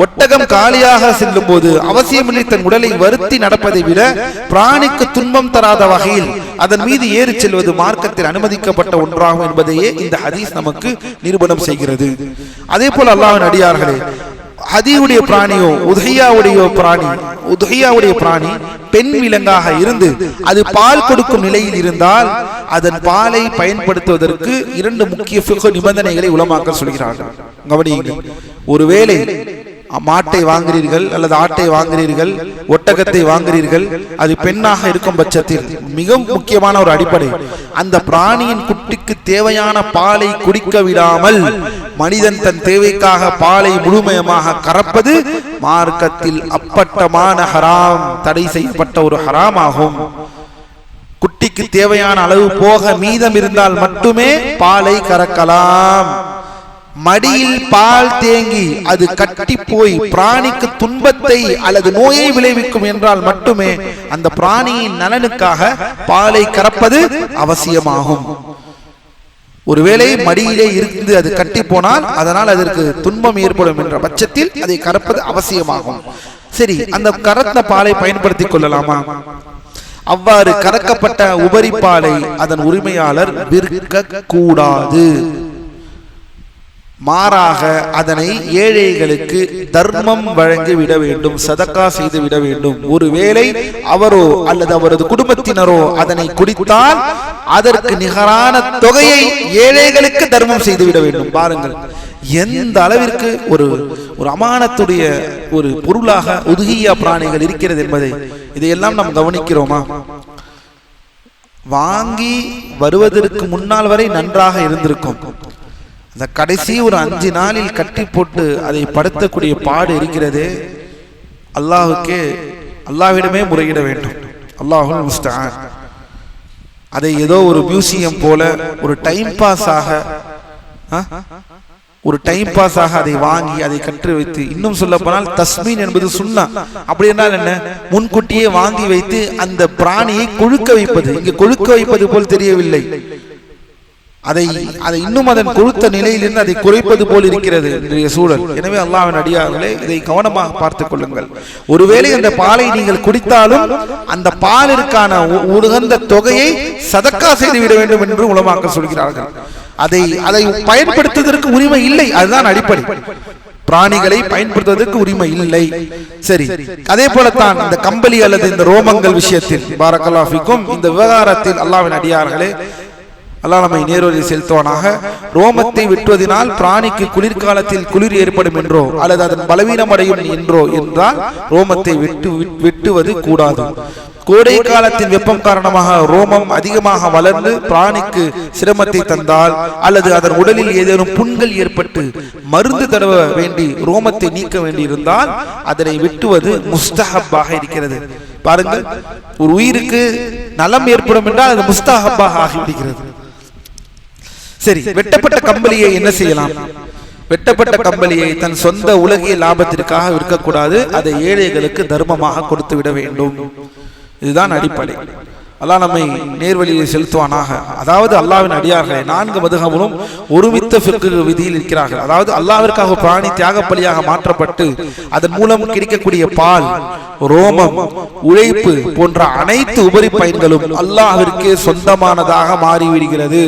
ஒட்டகம் காலியாக செல்லும் போது அவசியமில்லை தன் உடலை வருத்தி நடப்பதை விட பிராணிக்கு துன்பம் தராத வகையில் அதன் மீது ஏறி செல்வது மார்க்கத்தில் அனுமதிக்கப்பட்ட ஒன்றாகும் என்பதையே இந்த ஹதீஸ் நமக்கு நிரூபணம் செய்கிறது. அதே போல அல்லாஹ்வின் அடியார்களே, ஹதியுடைய பிராணியோ உதுஹியாவுடைய பிராணி பெண் விலங்காக இருந்து அது பால் கொடுக்கும் நிலையில் இருந்தால் அதன் பாலை பயன்படுத்துவதற்கு 2 முக்கிய ஃபிக்ஹ் நிபந்தனைகளை உலமாக்கள் சொல்கிறார்கள். கவனியுங்கள். ஒருவேளை மாட்டை வாங்குகிறீர்கள் அல்லது ஆட்டை வாங்குகிறீர்கள், ஒட்டகத்தை வாங்குகிறீர்கள், அது பெண்ணாக இருக்கும் பட்சத்தில் மிக முக்கியமான ஒரு அடிப்படை, அந்த பிராணியின் குட்டிக்கு தேவையான பாலை குடிக்க விடாமல் மனிதன் தன் தேவைக்காக பாலை முழுமையமாக கறப்பது மார்க்கத்தில் அப்பட்டமான ஹராம், தடை செய்யப்பட்ட ஒரு ஹராம் ஆகும். குட்டிக்கு தேவையான அளவு போக மீதம் இருந்தால் மட்டுமே பாலை கறக்கலாம். மடியில் பால் தேங்கி அது கட்டி போய் பிராணிக்கு துன்பத்தை அல்லது நோயை விளைவிக்கும் என்றால் மட்டுமே அந்த பிராணியின் நலனுக்காக பாலை கறப்பது அவசியமாகும். ஒருவேளை மடியிலே இருந்து அது கட்டி போனால் அதனால் அதற்கு துன்பம் ஏற்படும் என்ற பட்சத்தில் அதை கறப்பது அவசியமாகும். சரி, அந்த கறந்த பாலை பயன்படுத்திக் கொள்ளலாமா? அவ்வாறு கறக்கப்பட்ட உபரி பாலை அதன் உரிமையாளர் விற்க கூடாது. மாறாக அதனை ஏழைகளுக்கு தர்மம் வழங்கி விட வேண்டும், சதக்கா செய்து விட வேண்டும். ஒருவேளை அவரோ அல்லது அவரது குடும்பத்தினரோ அதனை குடித்தால் அதற்கு நிகரான தொகையை ஏழைகளுக்கு தர்மம் செய்து விட வேண்டும். பாருங்கள் எந்த அளவிற்கு ஒரு அமானத்துடைய ஒரு பொருளாக உதுஹியா பிராணிகள் இருக்கிறது என்பதை. இதையெல்லாம் நாம் கவனிக்கிறோமா? வாங்கி வருவதற்கு முன்னால் வரை நன்றாக இருந்திருக்கும். அந்த கடைசி ஒரு 5 நாளில் கட்டி போட்டு அதை படுத்தக்கூடிய பாடு இருக்கிறது. அல்லாஹ்விடமே முறையிட வேண்டும். அல்லாஹுல் முஸ்தஆன். அதை ஏதோ ஒரு மியூசியம் போல ஒரு டைம் பாஸாக அதை வாங்கி அதை கற்று வைத்து, இன்னும் சொல்ல போனால் தஸ்மீன் என்பது சுன்னா. அப்படி என்றால் என்ன? முன்கூட்டியே வாங்கி வைத்து அந்த பிராணியை கொழுக்க வைப்பது. இங்கு கொழுக்க வைப்பது போல் தெரியவில்லை, அதை இன்னும் அதன் கொழுத்த நிலையிலிருந்து அதை குறைப்பது போல் இருக்கிறது இன்றைய சூழல். எனவே அல்லாஹ்வின் அடியார்களே, இதை கவனமாக பார்த்துக் கொள்ளுங்கள். ஒருவேளை அந்த பாலை நீங்கள் குடித்தாலும் அந்த பாலிற்கான உகந்த தொகையை சதக்கா செய்து விட வேண்டும் என்று உலமாக்கள் சொல்கிறார்கள். அதை பயன்படுத்துவதற்கு உரிமை இல்லை. அதுதான் அடிப்படை. பிராணிகளை பயன்படுத்துவதற்கு உரிமை இல்லை. சரி, அதே போலத்தான் இந்த கம்பளி அல்லது இந்த ரோமங்கள் விஷயத்தில் பாரக்கல்லாஹு ஃபீக்கும் இந்த விவகாரத்தில் அல்லாஹ்வின் அடியார்களே, அல்லாஹ் நம்மை நேர்வழியில் செலுத்துவானாக. ரோமத்தை வெட்டுவதனால் பிராணிக்கு குளிர்காலத்தில் குளிர் ஏற்படும் என்றோ அல்லது அதன் பலவீனம் அடையும் என்றோ என்றால் ரோமத்தை வெட்டுவது கூடாது. கோடை காலத்தின் வெப்பம் காரணமாக ரோமம் அதிகமாக வளர்ந்து பிராணிக்கு சிரமத்தை தந்தால் அல்லது அதன் உடலில் ஏதேனும் புண்கள் ஏற்பட்டு மருந்து தடவ வேண்டி ரோமத்தை நீக்க வேண்டி இருந்தால் அதனை வெட்டுவது முஸ்தஹப்பாக இருக்கிறது. பாருங்கள், ஒரு உயிருக்கு நலம் ஏற்படும் என்றால் அது முஸ்தஹப்பாக ஆகிவிடுகிறது. சரி, வெட்டப்பட்ட கம்பளியை என்ன செய்யலாம்? வெட்டப்பட்ட கம்பளியை தன் சொந்த உலகிய லாபத்திற்காக விற்கக்கூடாது. அதை ஏழைகளுக்கு தர்மமாக கொடுத்து விட வேண்டும். இதுதான் அடிப்படை. அல்லாஹ் நம்மை நேர்வழியில் செலுத்துவானாக. அதாவது அல்லாஹ்வின் அடியார்களே, 4 மதுஹபும் ஒருமித்த ஃபிக்ஹ் விதியில் இருக்கிறார்கள். அதாவது அல்லாஹ்விற்காக பிராணி தியாக பலியாக மாற்றப்பட்டு அதன் மூலம் கிடைக்கக்கூடிய பால், ரோமம், உழைப்பு போன்ற அனைத்து உபரி பயன்களும் அல்லாஹ்விற்கே சொந்தமானதாக மாறிவிடுகிறது.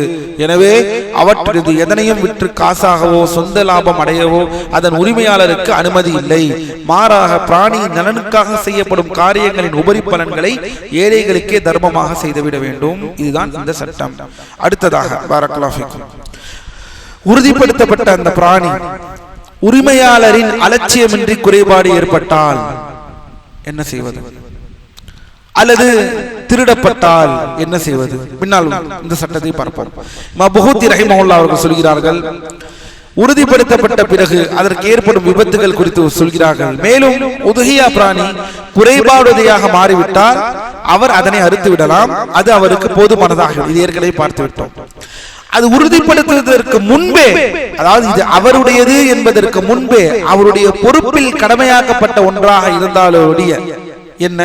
எனவே அவற்றிலிருந்து எதனையும் விற்று காசாகவோ சொந்த லாபம் அடையவோ அதன் உரிமையாளருக்கு அனுமதி இல்லை. மாறாக பிராணியின் நலனுக்காக செய்யப்படும் காரியங்களின் உபரி பலன்களை ஏழைகளுக்கே தர்மமாக செய்துவிட வேண்டும். இதுதான் இந்த சட்டம். அடுத்ததாக பாரக்கல்லாஹு ஃபீக்கும், உறுதிப்படுத்தப்பட்ட அந்த பிராணி உரிமையாளரின் அலட்சியமின்றி குறைபாடு ஏற்பட்டால் என்ன செய்வது? அல்லது திருடப்பட்டால் என்ன செய்வது? பின்னால் இந்த சட்டத்தை பார்ப்போம். மபூதி ரஹிமஹுல்லாஹ் அவர்கள் சொல்கிறார்கள், உறுதிப்படுத்தப்பட்ட பிறகு அதற்கு ஏற்படும் விபத்துகள் குறித்து சொல்கிறார்கள். மேலும் உதுஹியா பிராணி குறைபாடுடையாக மாறிவிட்டால் அவர் அதனை அறுத்து விடலாம். அது அவருக்கு போதுமானதாக. இது ஏற்கனவே பார்த்து விட்டோம். அது உறுதிப்படுத்துவதற்கு முன்பே, அதாவது இது அவருடையது என்பதற்கு முன்பே அவருடைய பொறுப்பில் கடமையாக்கப்பட்ட ஒன்றாக இருந்தாலோடைய என்ன,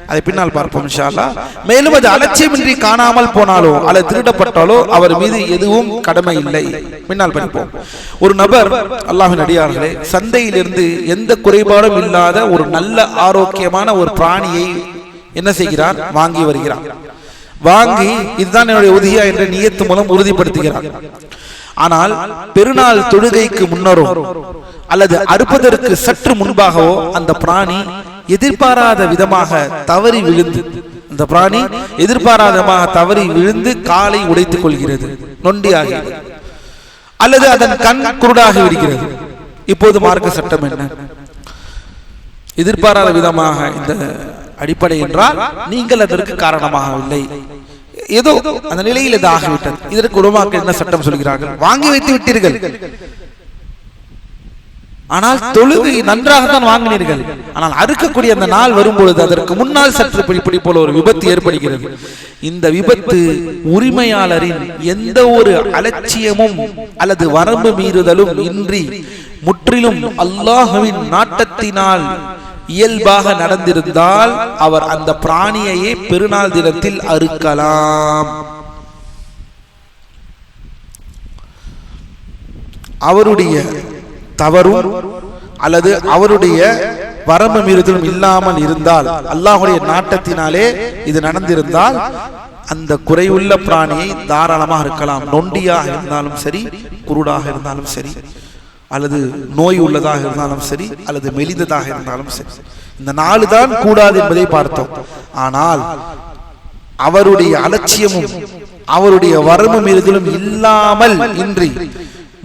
அதை பின்னால் பார்ப்போம் இன்ஷா அல்லாஹ். மேலும் அது அலட்சியமின்றி காணாமல் போனாலோ அல்லது திருடப்பட்டாலோ அவர் மீது எதுவும் கடமை இல்லை. பின்னால் படிப்போம். ஒரு நபர், அல்லாஹ்வின் அடியார்களே, சந்தையிலிருந்து எந்த குறைபாடும் இல்லாத ஒரு நல்ல ஆரோக்கியமான ஒரு பிராணியை என்ன செய்கிறார்? வாங்கி வருகிறார். வாங்கி இதுதான் என்னுடைய உதியா என்ற நியத்து மூலம் உறுதிப்படுத்துகிறார். ஆனால் பெருநாள் தொழுகைக்கு முன்னரோ அல்லது அறுப்பதற்கு சற்று முன்பாகவோ அந்த பிராணி எதிர்பாராத விதமாக தவறி விழுந்து தவறி விழுந்து காலை உடைத்துக் கொள்கிறது, நொண்டியாகிறது, அல்லது அதன் கண் குருடாகி விடுகிறது. இப்போது மார்க்க சட்டம் என்ன? எதிர்பாராத விதமாக இந்த அடிப்படை என்றால் நீங்கள் அதற்கு காரணமாகவில்லை, ஏதோ அந்த நிலையில் இது ஆகிவிட்டது. இதற்கு உலமாக்கள் என்ன சட்டம் சொல்கிறார்கள்? வாங்கி வைத்து விட்டீர்கள், ஆனால் தொழுகை நன்றாகத்தான் வாங்கினீர்கள். ஆனால் அறுக்கக்கூடிய அந்த நாள் வரும்பொழுது அதற்கு முன்னால் சற்று பிடி போல ஒரு விபத்து ஏற்படுகிறது. இந்த விபத்து உரிமையாளரின் எந்த ஒரு அலட்சியமும் அல்லது வரம்பு மீறுதலும் இன்றி முற்றிலும் அல்லாஹ்வின் நாட்டத்தினால் இயல்பாக நடந்திருந்தால் அவர் அந்த பிராணியையே பெருநாள் தினத்தில் அறுக்கலாம். அவருடைய தவறும் அல்லது அவருடைய வரம்பு மீறுதலும் இல்லாமல் இருந்தால், அல்லாஹ்வுடைய நாட்டத்தினாலே இது நடந்திருந்தால் அந்த குறையுள்ள பிராணியை தாராளமாக இருக்கலாம். நொண்டியாக இருந்தாலும் சரி, குருடாக இருந்தாலும் சரி, அல்லது நோய் உள்ளதாக இருந்தாலும் சரி, அல்லது மெலிந்ததாக இருந்தாலும் சரி, இந்த 4 தான் கூடாது என்பதை பார்த்தோம். ஆனால் அவருடைய அலட்சியமும் அவருடைய வரம்பு மீறுதலும் இல்லாமல் இன்றி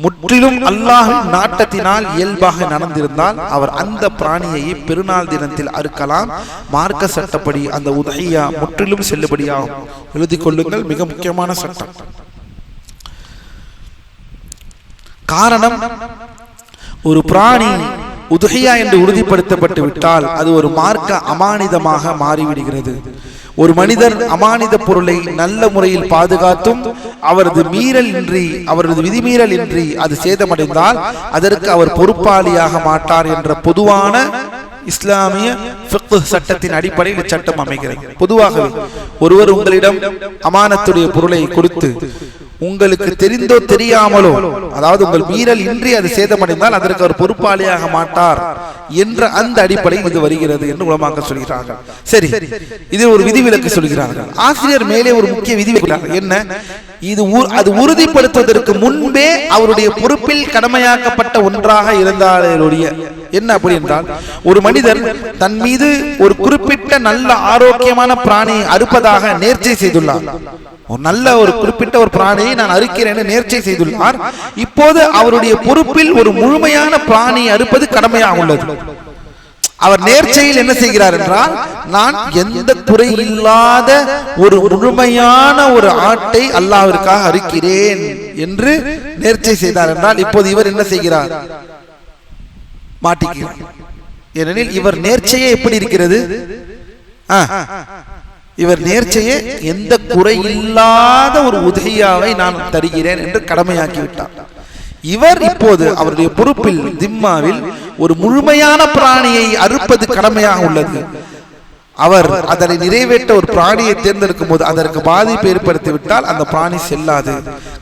முற்றிலும் அல்லாஹ்வின் நாட்டத்தினால் இயல்பாக நடந்திருந்தால் அவர் அந்த பிராணியையே பெருநாள் தினத்தில் அறுக்கலாம். மார்க்க சட்டப்படி அந்த உதஹியா முற்றிலும் செல்லுபடியாகும். எழுதிக் கொள்ளுங்கள், மிக முக்கியமான சட்டம். காரணம், ஒரு பிராணி உதுஹியா என்று உறுதிப்படுத்தப்பட்டு விட்டால் அது ஒரு மார்க்க அமானிதமாக மாறிவிடுகிறது. ஒரு மனிதர் அமானித பொருளை நல்ல முறையில் பாதுகாத்தும் அவரது விதிமீறல் இன்றி அது சேதமடைந்தால் அதற்கு அவர் பொறுப்பாளியாக மாட்டார் என்ற பொதுவான இஸ்லாமிய ஃபிக்ஹ் சட்டத்தின் அடிப்படையில் சட்டம் அமைகிறது. பொதுவாகவே ஒருவர் உங்களிடம் அமானத்துடைய பொருளை கொடுத்து உங்களுக்கு தெரிந்தோ தெரியாமலோ, அதாவது உங்கள் மீறல் இன்றி அது சேதமடைந்தால் அதற்கு அவர் பொறுப்பாளியாக மாட்டார் என்ற அந்த அடிப்படையில் இது வருகிறது என்று உலமாக்கள் சொல்கிறார்கள். சரி, இது ஒரு விதிவிலக்கு சொல்கிறார்கள். ஆசிரியர் மேலே ஒரு முக்கிய விதிவிலக்கு என்ன? இது அது உறுதிப்படுத்துவதற்கு முன்பே அவருடைய பொறுப்பில் கடமையாக்கப்பட்ட ஒன்றாக இருந்தாலுடைய என்ன அப்படி என்றால், ஒரு மனிதர் தன் மீது ஒரு குறிப்பிட்ட நல்ல ஆரோக்கியமான பிராணியை அறுப்பதாக நேர்ச்சை செய்துள்ளார். ஒரு நல்ல ஒரு குறிப்பிட்ட ஒரு பிராணியை நான் அறுக்கிறேன் நேர்ச்சை செய்துள்ளார். இப்போது அவருடைய பொறுப்பில் ஒரு முழுமையான பிராணியை அறுப்பது கடமையாக உள்ளது. அவர் நேர்ச்சையில் என்ன செய்கிறார் என்றால், நான் எந்த குறை இல்லாத ஒரு முழுமையான ஒரு ஆட்டை அல்லாஹ்விற்காக அறுக்கிறேன் என்று நேர்ச்சை செய்தார் என்றால், இப்போது இவர் என்ன செய்கிறார்? மாட்டிக்கிறார். ஏனெனில் இவர் நேர்ச்சையே எப்படி இருக்கிறது? இவர் நேர்ச்சையே எந்த குறை இல்லாத ஒரு உதவியாவை நான் தருகிறேன் என்று கடமையாக்கிவிட்டார். இவர் இப்போது அவருடைய பொறுப்பில் திம்மாவில் ஒரு முழுமையான பிராணியை அறுப்பது கடமையாக உள்ளது. அவர் அதனை நிறைவேற்ற ஒரு பிராணியை தேர்ந்தெடுக்கும் போது அதற்கு பாதிப்பு ஏற்படுத்திவிட்டால் அந்த பிராணி செல்லாது.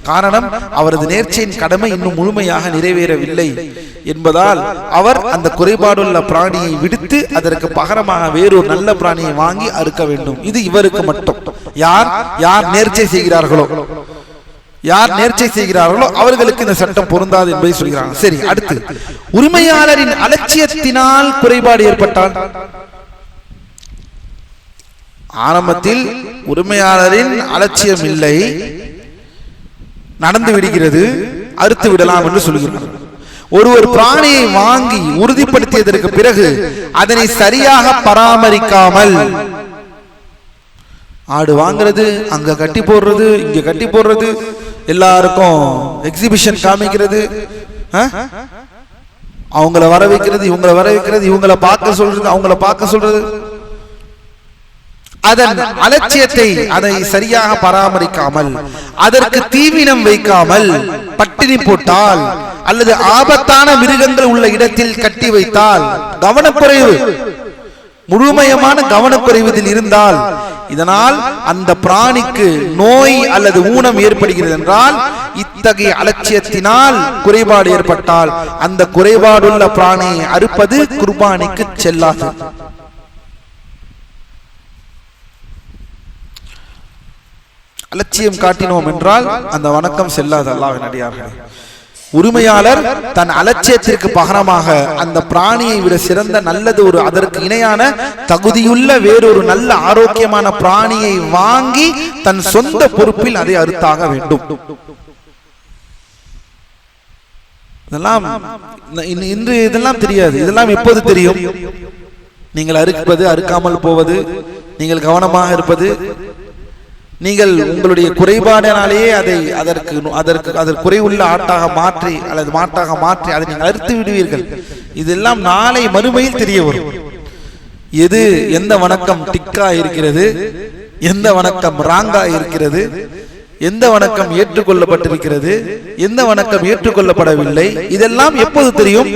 காரணம், அவரது நேர்ச்சையின் கடமை இன்னும் முழுமையாக நிறைவேறவில்லை என்பதால் அவர் அந்த குறைபாடுள்ள பிராணியை விடுத்து அதற்கு பகரமாக வேறொரு நல்ல பிராணியை வாங்கி அறுக்க வேண்டும். இது இவருக்கு மட்டும். யார் நேர்ச்சை செய்கிறார்களோ அவர்களுக்கு இந்த சட்டம் பொருந்தாது என்பதை சொல்கிறார்கள். சரி, அடுத்து, உரிமையாளரின் அலட்சியத்தினால் குறைபாடு ஏற்பட்டால், ஆரம்பத்தில் உரிமையாளரின் அலட்சியம் இல்லை, நடந்து விடுகிறது, அறுத்து விடலாம் என்று சொல்கிறார். ஒருவர் பிராணியை வாங்கி உறுதிப்படுத்தியதற்கு பிறகு அதனை சரியாக பராமரிக்காமல், ஆடு வாங்குறது, அங்க கட்டி போடுறது, இங்க கட்டி போடுறது, எல்லாருக்கும் எக்ஸிபிஷன் காமிக்கிறது, அவங்கள வர வைக்கிறது, இவங்களை வர வைக்கிறது, இவங்களை பார்க்க சொல்றது, அவங்கள பார்க்க சொல்றது, அதன் அலட்சியத்தை அதை சரியாக பராமரிக்காமல் அதற்கு தீவினம் வைக்காமல் பட்டினி போட்டால் அல்லது ஆபத்தான மிருகங்கள் உள்ள இடத்தில் கட்டி வைத்தால், கவனக்குறைவு, முழுமையான கவனக்குறைவதில் இருந்தால் இதனால் அந்த பிராணிக்கு நோய் அல்லது ஊனம் ஏற்படுகிறது என்றால், இத்தகைய அலட்சியத்தினால் குறைபாடு ஏற்பட்டால் அந்த குறைபாடுள்ள பிராணியை அறுப்பது குர்பானிக்கு செல்லாது. அலட்சியம் காட்டினோம் என்றால் அந்த வணக்கம் செல்லாது. அல்லாஹ்வின் அடியார்களே, உரிமையாளர் தன் அலட்சியத்திற்கு பகரமாக அந்த பிராணியை விட சிறந்த நல்லது ஒரு அதற்கு இணையான தகுதியுள்ள வேறொரு நல்ல ஆரோக்கியமான பிராணியை வாங்கி தன் சொந்த பொறுப்பில் அதை அறுத்தாக வேண்டும். இதெல்லாம் இன்று இதெல்லாம் தெரியாது. இதெல்லாம் எப்போது தெரியும்? நீங்கள் அறுப்பது, அறுக்காமல் போவது, நீங்கள் கவனமாக இருப்பது, நீங்கள் உங்களுடைய குறைபாடினாலேயே அதற்கு குறைவுள்ள ஆட்டாக மாற்றி அல்லது மாட்டாக மாற்றி அதை நீங்கள் அறுத்து விடுவீர்கள். இதெல்லாம் நாளை மறுமையில் தெரிய வரும். எந்த வணக்கம் டிக்கா இருக்கிறது, எந்த வணக்கம் ராங்கா இருக்கிறது, எந்த வணக்கம் ஏற்றுக்கொள்ளப்பட்டிருக்கிறது, எந்த வணக்கம் ஏற்றுக்கொள்ளப்படவில்லை, இதெல்லாம் எப்போது தெரியும்?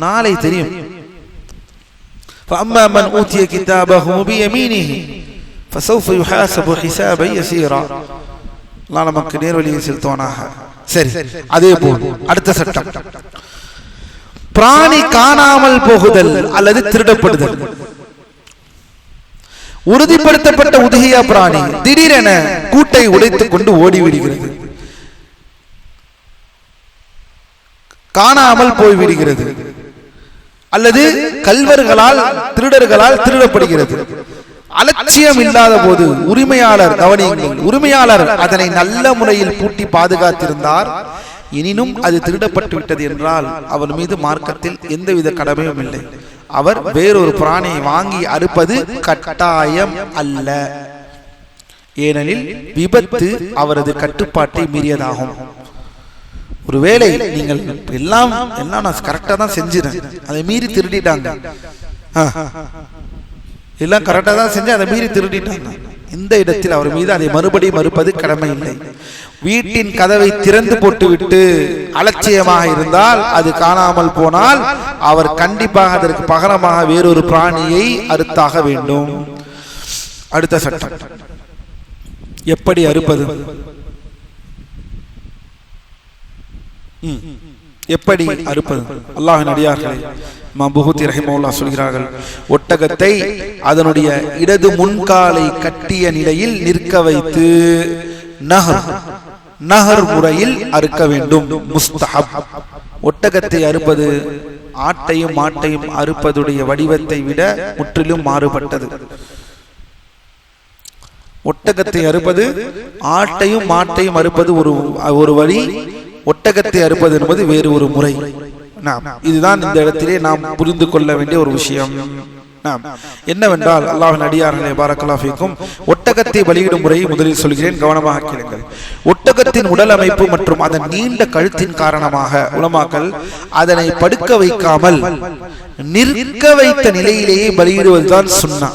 நாளை தெரியும். فَأَمَّا مَنْ أُوتِيَ كِتَابَهُ بِيَمِينِهِ فسوف يحاسب حسابا يسيرا. நமக்கு நேர்வழியை செலுத்துவானாக. சரி, அதே போல் அடுத்த சட்டம், பிராணி காணாமல் போகுதல் அல்லது திருடப்படுதல். உறுதிப்படுத்தப்பட்ட உதகியா பிராணி திடீரென கூட்டை உடைத்துக் கொண்டு ஓடிவிடுகிறது, காணாமல் போய்விடுகிறது, அல்லது கல்வர்களால் திருடர்களால் திருடப்படுகிறது. அலட்சியம் இல்லாத போது உரிமையாளர், கவனியுங்கள், உரிமையாளர் அதனை நல்ல முறையில் பூட்டி பாதுகாத்திருந்தார், எனினும் அது திருடப்பட்டு விட்டது என்றால் அவர் மீது மார்க்கத்தில் எந்தவித கடமையும் இல்லை. அவர் வேறொரு பிராணியை வாங்கி அறுப்பது கட்டாயம் அல்ல. ஏனெனில் விபத்து அவரது கட்டுப்பாட்டை மீறியதாகும். ஒருவேளை நீங்கள் எல்லாம் நான் கரெக்டா தான் செஞ்சிருந்தேன், அதை மீறி திருடிட்டாங்க, எல்லாம் கரெக்டா தான் செஞ்சு அதை மீறி திருடிட்டாங்க, இந்த இடத்தில் அவர் மீது அதை மறுபடியும் மறுப்பது கடமை இல்லை. வீட்டின் கதவை திறந்து போட்டுவிட்டு அலட்சியமாக இருந்தால், அது காணாமல் போனால் அவர் கண்டிப்பாக அதற்கு பகரமாக வேறொரு பிராணியை அறுத்தாக வேண்டும். அடுத்த சட்டம், எப்படி அறுப்பது? எப்படி அறுப்பது? அல்லாஹ்வின் அடியார்களே, இமாம் புஹூதி ரஹிமஹுல்லாஹ் சொல்கிறார்கள், ஒட்டகத்தை அதனுடைய இடது முன்காலை கட்டிய நிலையில் நிற்க வைத்து நஹர் முறையில் அறுக்க வேண்டும். முஸ்தஹப். ஒட்டகத்தை அறுப்பது ஆட்டையும் மாட்டையும் அறுப்பதுடைய வடிவத்தை விட முற்றிலும் மாறுபட்டது. ஒட்டகத்தை அறுப்பது ஆட்டையும் மாட்டையும் அறுப்பது ஒரு வழி, ஒட்டகத்தை அறுப்பது என்பது வேறு ஒரு முறை. இதுதான் இந்த இடத்திலே நாம் புரிந்து கொள்ள வேண்டிய ஒரு விஷயம். என்னவென்றால், அல்லாஹ்வின் அடியார்களே, பாரக்கல்லாஹு ஃபீக்கும், ஒட்டகத்தை பலியிடும் முறையை முதலில் சொல்கிறேன், கவனமாக கேளுங்கள். ஒட்டகத்தின் உடல் அமைப்பு மற்றும் அதன் நீண்ட கழுத்தின் காரணமாக உலமாக்கள் அதனை படுக்க வைக்காமல் நிற்க வைத்த நிலையிலேயே பலியிடுவதுதான் சுன்னா.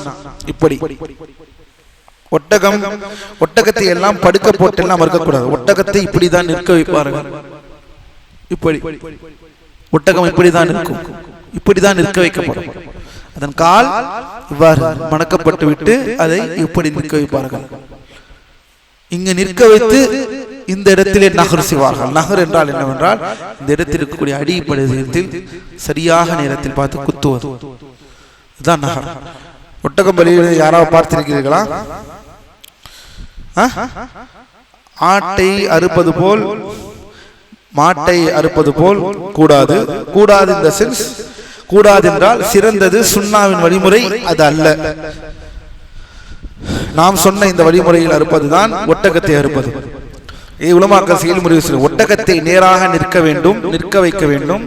இப்படி ஒட்டகத்தை எல்லாம் படுக்க போட்டெல்லாம் மறுக்கக்கூடாது. ஒட்டகத்தை இப்படிதான் நிற்க வைப்பார்கள். இப்படி ஒட்டகம் இப்படிதான் இருக்கும், இப்படிதான் நிற்க வைக்கப்படும். அதன் கால் இவ்வாறு மணக்கப்பட்டு விட்டு அதை இப்படி நிற்க வைப்பார்கள். இங்கு நிற்க வைத்து இந்த இடத்திலே நகர் செய்வார்கள். நகர் என்றால் என்னவென்றால், இந்த இடத்தில் இருக்கக்கூடிய அடிப்படையில் சரியாக நேரத்தில் பார்த்து குத்துவது, இதுதான் நகர். ஒட்டகம் பலியிட யாராவது பார்த்திருக்கிறீர்களா? ஆட்டை அறுப்பது போல் மாட்டை அறுப்பது போல் கூடாது. கூடாது இந்த சென்ஸ், கூடாது என்றால் சிறந்தது சுன்னாவின் வழிமுறை அது அல்ல. நாம் சொன்ன இந்த வழிமுறையில் அறுப்பதுதான் ஒட்டகத்தை அறுப்பது. உலமாக்கள் செயல்முறை, ஒட்டகத்தை நேராக நிற்க வேண்டும், நிற்க வைக்க வேண்டும்.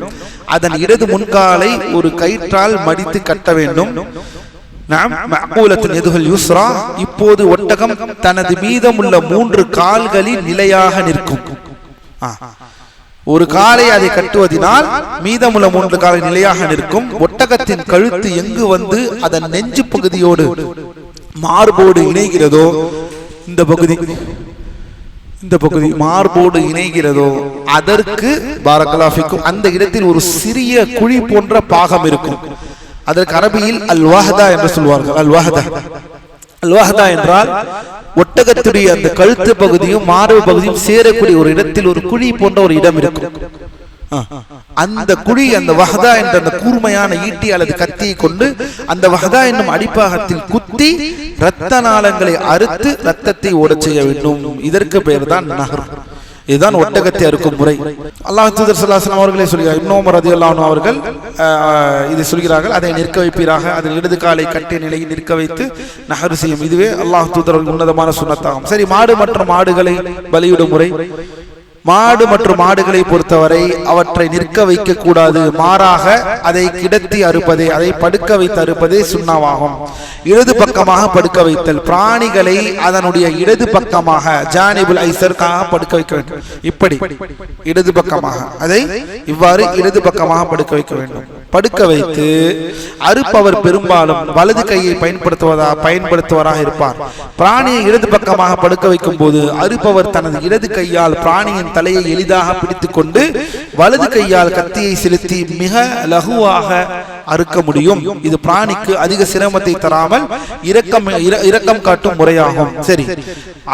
அதன் இடது முன்காலை ஒரு கயிற்றால் மடித்து கட்ட வேண்டும். இப்போது ஒட்டகம் தனது மீதமுள்ள 3 கால்களில் நிலையாக நிற்கும். ஒரு காலை அதை கட்டுவதனால் மீதமுள்ள 3 காலை நிலையாக நிற்கும். ஒட்டகத்தின் கழுத்து எங்கு வந்து அதன் நெஞ்சு பகுதியோடு மார்போடு இணைகிறதோ, இந்த பகுதி மார்போடு இணைகிறதோ அதற்கு பாரக்கல்லாஹு ஃபீக்கும் அந்த இடத்தில் ஒரு சிறிய குழி போன்ற பாகம் இருக்கும். அதற்கு அரபியில் அல் வஹதா என்று சொல்வார்கள். அல் வஹதா என்றால் ஒட்டகத்துடைய அந்த கழுத்து பகுதியும் மார்பு பகுதியும் சேரக்கூடிய ஒரு இடத்தில் ஒரு குழி போன்ற ஒரு இடம் இருக்கும். அந்த குழி, அந்த வஹதா என்ற அந்த கூர்மையான ஈட்டி அல்லது கத்தியை கொண்டு அந்த வஹதா என்னும் அடிப்பாகத்தில் குத்தி இரத்த நாளங்களை அறுத்து ரத்தத்தை ஓடச் செய்ய வேண்டும். இதற்கு பெயர் தான் நஹர். இதுதான் ஒட்டகத்தை அறுக்கும் முறை. அல்லாஹ் தூதர் ஸல்லல்லாஹு அலைஹி வஸல்லம் அவர்களே சொல்கிறார். இப்னு உமர் ரலியல்லாஹு அன்ஹு அவர்கள் இதை சொல்கிறார்கள், அதை நிற்க வைப்பீராக, அதன் இடது காலை கட்டிய நிலையில் நிற்க வைத்து நஹர் செய்யும். இதுவே அல்லாஹ் தூதர் உன்னதமான சுன்னத்தாகும். சரி, மாடு மற்றும் மாடுகளை பலியிடும் முறை. மாடு மற்றும் மாடுகளை பொறுத்தவரை அவற்றை நிற்க வைக்க கூடாது, மாறாக அதை கிடத்தி அறுப்பதே, அதை படுக்க வைத்து அறுப்பதே சுன்னாவாகும். இடது பக்கமாக படுக்க வைத்தல், பிராணிகளை அதனுடைய இடது பக்கமாக ஜானிபுல் ஐசர்காக படுக்க வைக்க வேண்டும். இப்படி இடது பக்கமாக அதை இவ்வாறு இடது பக்கமாக படுக்க வைக்க வேண்டும். படுக்க வைத்து அறுப்பவர் பெரும்பாலும் வலது கையை பயன்படுத்துவராக இருப்பார். பிராணியை இடது பக்கமாக படுக்க வைக்கும் போது அறுப்பவர் தனது இடது கையால் பிராணியின் தலையை எளிதாக பிடித்துக் கொண்டு வலது கையால் கத்தியை செலுத்தி மிக லகுவாக அறுக்க முடியும். இது பிராணிக்கு அதிக சிரமத்தை தராமல் இரக்கம் காட்டும் முறையாகும். சரி,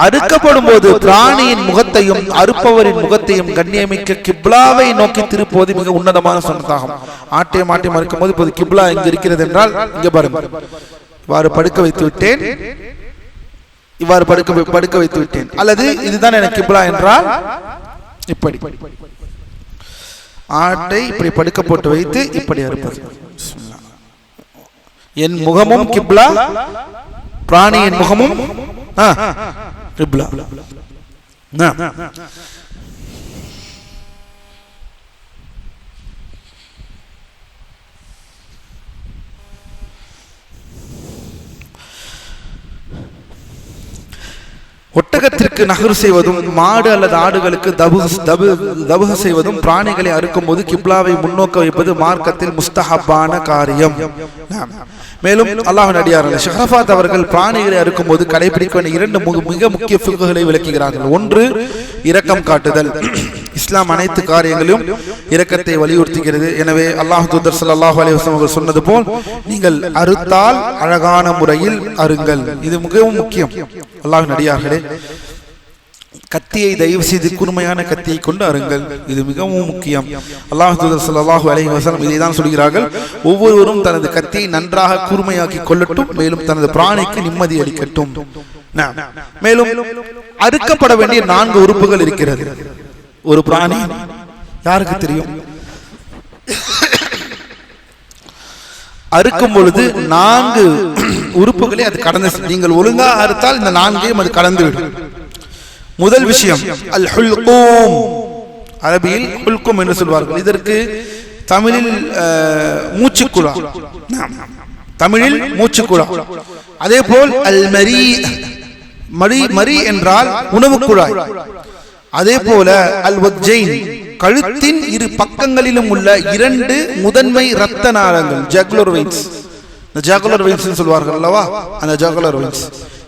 அறுக்கப்படும் போது பிராணியின் முகத்தையும் அறுப்பவரின் முகத்தையும் கண்ணியமிக்க கிப்லாவை நோக்கி திருப்புவது மிக உன்னதமான சுன்னத்தாகும். ஆட்டை மாட்டை மறுக்கும் போது இப்போது கிப்லா இங்கு இருக்கிறது என்றால் இங்க பாருங்க, இவ்வாறு படுக்க வைத்து விட்டேன், இவ்வாறு படுக்க வைத்து விட்டேன், அல்லது இதுதான் எனக்கு கிப்லா என்றால் இப்படி ஆட்டை இப்படி படுக்க போட்டு வைத்து இப்படி அறுப்பது. என் முகமும் கிப்லா, பிராணியின் முகமும் கிப்லா. ஒட்டகத்திற்கு நகர் செய்வதும் மாடு அல்லது ஆடுகளுக்கு தபுக செய்வதும் பிராணிகளை அறுக்கும் போது கிப்லாவை முன்னோக்க வைப்பது மார்க்கத்தில் முஸ்தஹப்பான காரியம். மேலும் அல்லாஹ்வின் அடியார்கள் ஷஹ்ரஃபாத் அவர்கள் பிராணிகளை அறுக்கும் போது கடைபிடிக்க வேண்டிய 2 மிக முக்கிய ஃபிக்ஹுகளை விளக்குகிறார்கள். ஒன்று, இரக்கம் காட்டுதல். இஸ்லாம் அனைத்து காரியங்களிலும் இரக்கத்தை வலியுறுத்துகிறது. எனவே அல்லாஹ் தூதர் ஸல்லல்லாஹு அலைஹி வஸல்லம் அவர்கள் சொன்னது போல் நீங்கள் அறுத்தால் அழகான முறையில் அருங்கள். இது மிகவும் முக்கியம். அல்லாஹ்வின் அடியார்களே, கத்தியை தயவு செய்து கூர்மையான கத்தியை கொண்டு அருங்கள். இது மிகவும் முக்கியம். அல்லாஹ் தூதர் ஸல்லல்லாஹு அலைஹி வஸல்லம் இதைதான் சொல்கிறார்கள், ஒவ்வொருவரும் தனது கத்தியை நன்றாக கூர்மையாக்கி கொள்ளட்டும், மேலும் தனது பிராணிக்கு நிம்மதி அளிக்கட்டும். மேலும் அறுக்கப்பட வேண்டிய 4 உறுப்புகள் இருக்கிறது. ஒரு பிராணி யாருக்கு தெரியும்? அறுக்கும் பொழுது 4 உறுப்புகளை அது கடந்து, நீங்கள் ஒழுங்கா அறுத்தால் இந்த 4ஐயும் அது கடந்து விடும். முதல் விஷயம் அல் ஹுல்கூம், அரபியில் ஹுல்கும் என்று சொல்வார்கள். இதற்கு தமிழில் மூச்சுக்குழா, தமிழில் மூச்சுக்குழா. அதே போல் அல் மரி, மரி என்றால் உணவு குழாய். அதே போல அல் வஜ்ஜைன், கழுத்தின் 2 பக்கங்களிலும் உள்ள 2 முதன்மை இரத்த நாளங்கள், ஜகுலர் வெயின்ஸ். இந்த ஜகுலர் வெயின்ஸ் சொல்வார்கள் அல்லவா, அந்த ஜகுலர் வெயின்ஸ்.